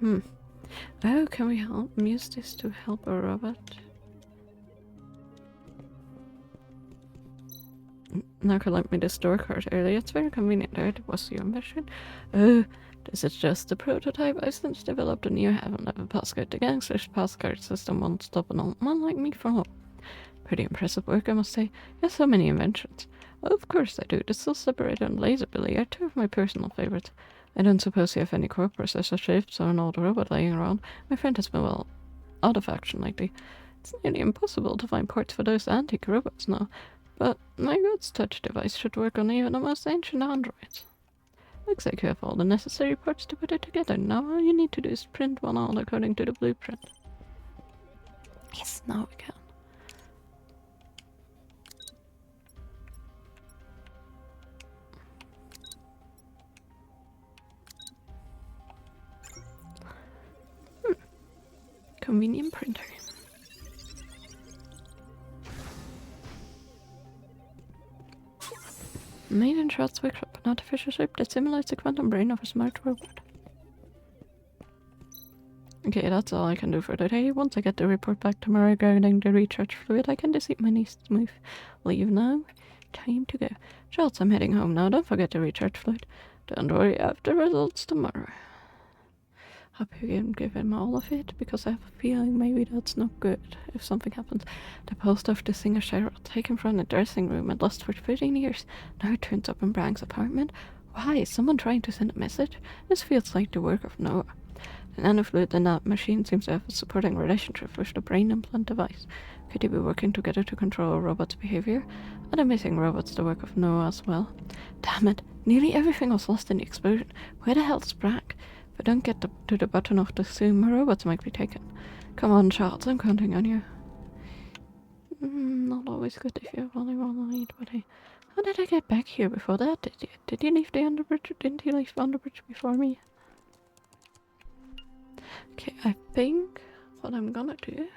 Oh, can we use this to help a robot? Naka lent me the store card earlier. It's very convenient. There it was your mission. Oh, this is just a prototype. I've since developed a new heaven-level passcode. The gangster's passcard system won't stop an old man like me from home. Pretty impressive work, I must say. You have so many inventions. Well, of course I do. The Soul Separator and Laser Billy are two of my personal favorites. I don't suppose you have any core processor chips or an old robot laying around. My friend has been, well, out of action lately. It's nearly impossible to find parts for those antique robots now. But my God's touch device should work on even the most ancient androids. Looks like you have all the necessary parts to put it together. Now all you need to do is print one out according to the blueprint. Yes, now we can. Convenient printer. Made in Charles Workshop, an artificial shape that simulates the quantum brain of a smart robot. Okay, that's all I can do for today. Once I get the report back tomorrow regarding the recharge fluid, I can decide my next move. Leave now. Time to go. Charles, I'm heading home now. Don't forget the recharge fluid. Don't worry, I have the results tomorrow. Hope you can give him all of it, because I have a feeling maybe that's not good if something happens. The poster of the singer Cheryl, taken from the dressing room and lost for 13 years, now it turns up in Brank's apartment. Why, is someone trying to send a message? This feels like the work of Noah. The nanofluid in that machine seems to have a supporting relationship with the brain implant device. Could they be working together to control a robot's behavior? Are the missing robots the work of Noah as well? Damn it, nearly everything was lost in the explosion. Where the hell's Brack? If I don't get to the bottom of this soon, my robots might be taken. Come on, Charles, I'm counting on you. Not always good if you only want to eat, but hey. How did I get back here before that? Did you leave the underbridge? Didn't you leave the underbridge before me? Okay, I think what I'm gonna do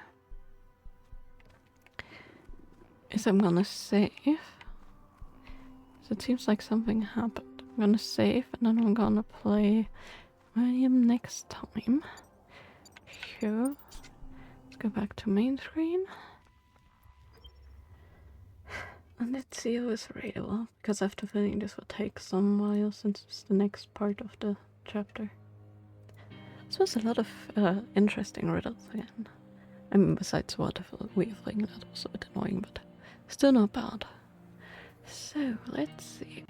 is I'm gonna save. So it seems like something happened. I'm gonna save and then I'm gonna play William next time. Sure. Let's go back to main screen. And let's see who is available, because I have the feeling this will take some while since it's the next part of the chapter. This was a lot of interesting riddles again. I mean, besides waterfall weaving, that was a bit annoying, but still not bad. So, let's see.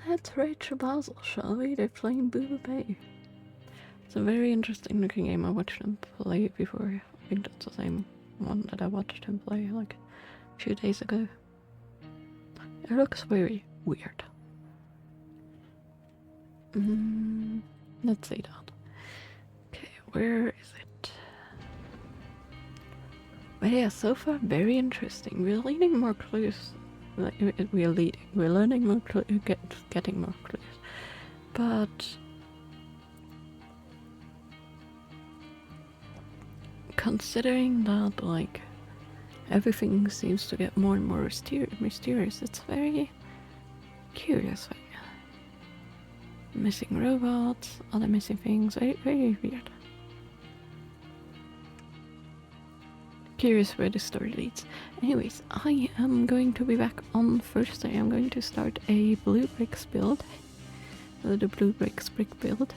Let's Rachel Basel, shall we? They're playing Boo Bay. It's a very interesting looking game. I watched him play before. I think that's the same one that I watched him play like a few days ago. It looks very weird. Let's see that. Okay, where is it? But yeah, so far very interesting. We're leading more clues. We're learning more clues, getting more clues. But considering that, like, everything seems to get more and more mysterious, it's very curious. Like, missing robots, other missing things, very, very weird. Curious where the story leads. Anyways, I am going to be back on Thursday. I'm going to start a Blue Bricks build. The Blue Bricks brick build.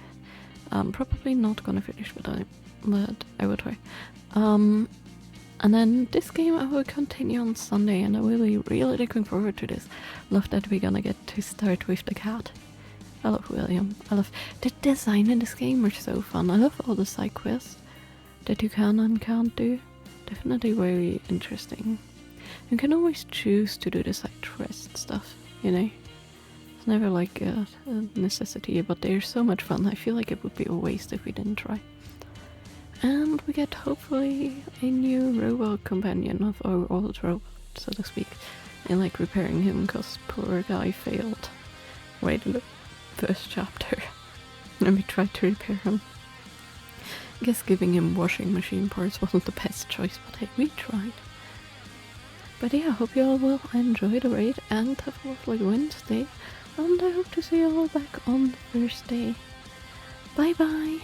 Probably not gonna finish with that, but I will try. And then this game I will continue on Sunday, and I will be really looking forward to this. Love that we're gonna get to start with the cat. I love William. I love the design in this game are so fun. I love all the side quests that you can and can't do. Definitely very interesting. You can always choose to do the side quest stuff, you know. It's never like a necessity, but they're so much fun. I feel like it would be a waste if we didn't try. And we get hopefully a new robot companion of our old robot, so to speak. And like repairing him, cause poor guy failed right in the first chapter. And we tried to repair him. I guess giving him washing machine parts wasn't the best choice, but hey, we tried. But yeah, I hope you all will enjoy the raid and have a lovely Wednesday. And I hope to see you all back on Thursday. Bye bye!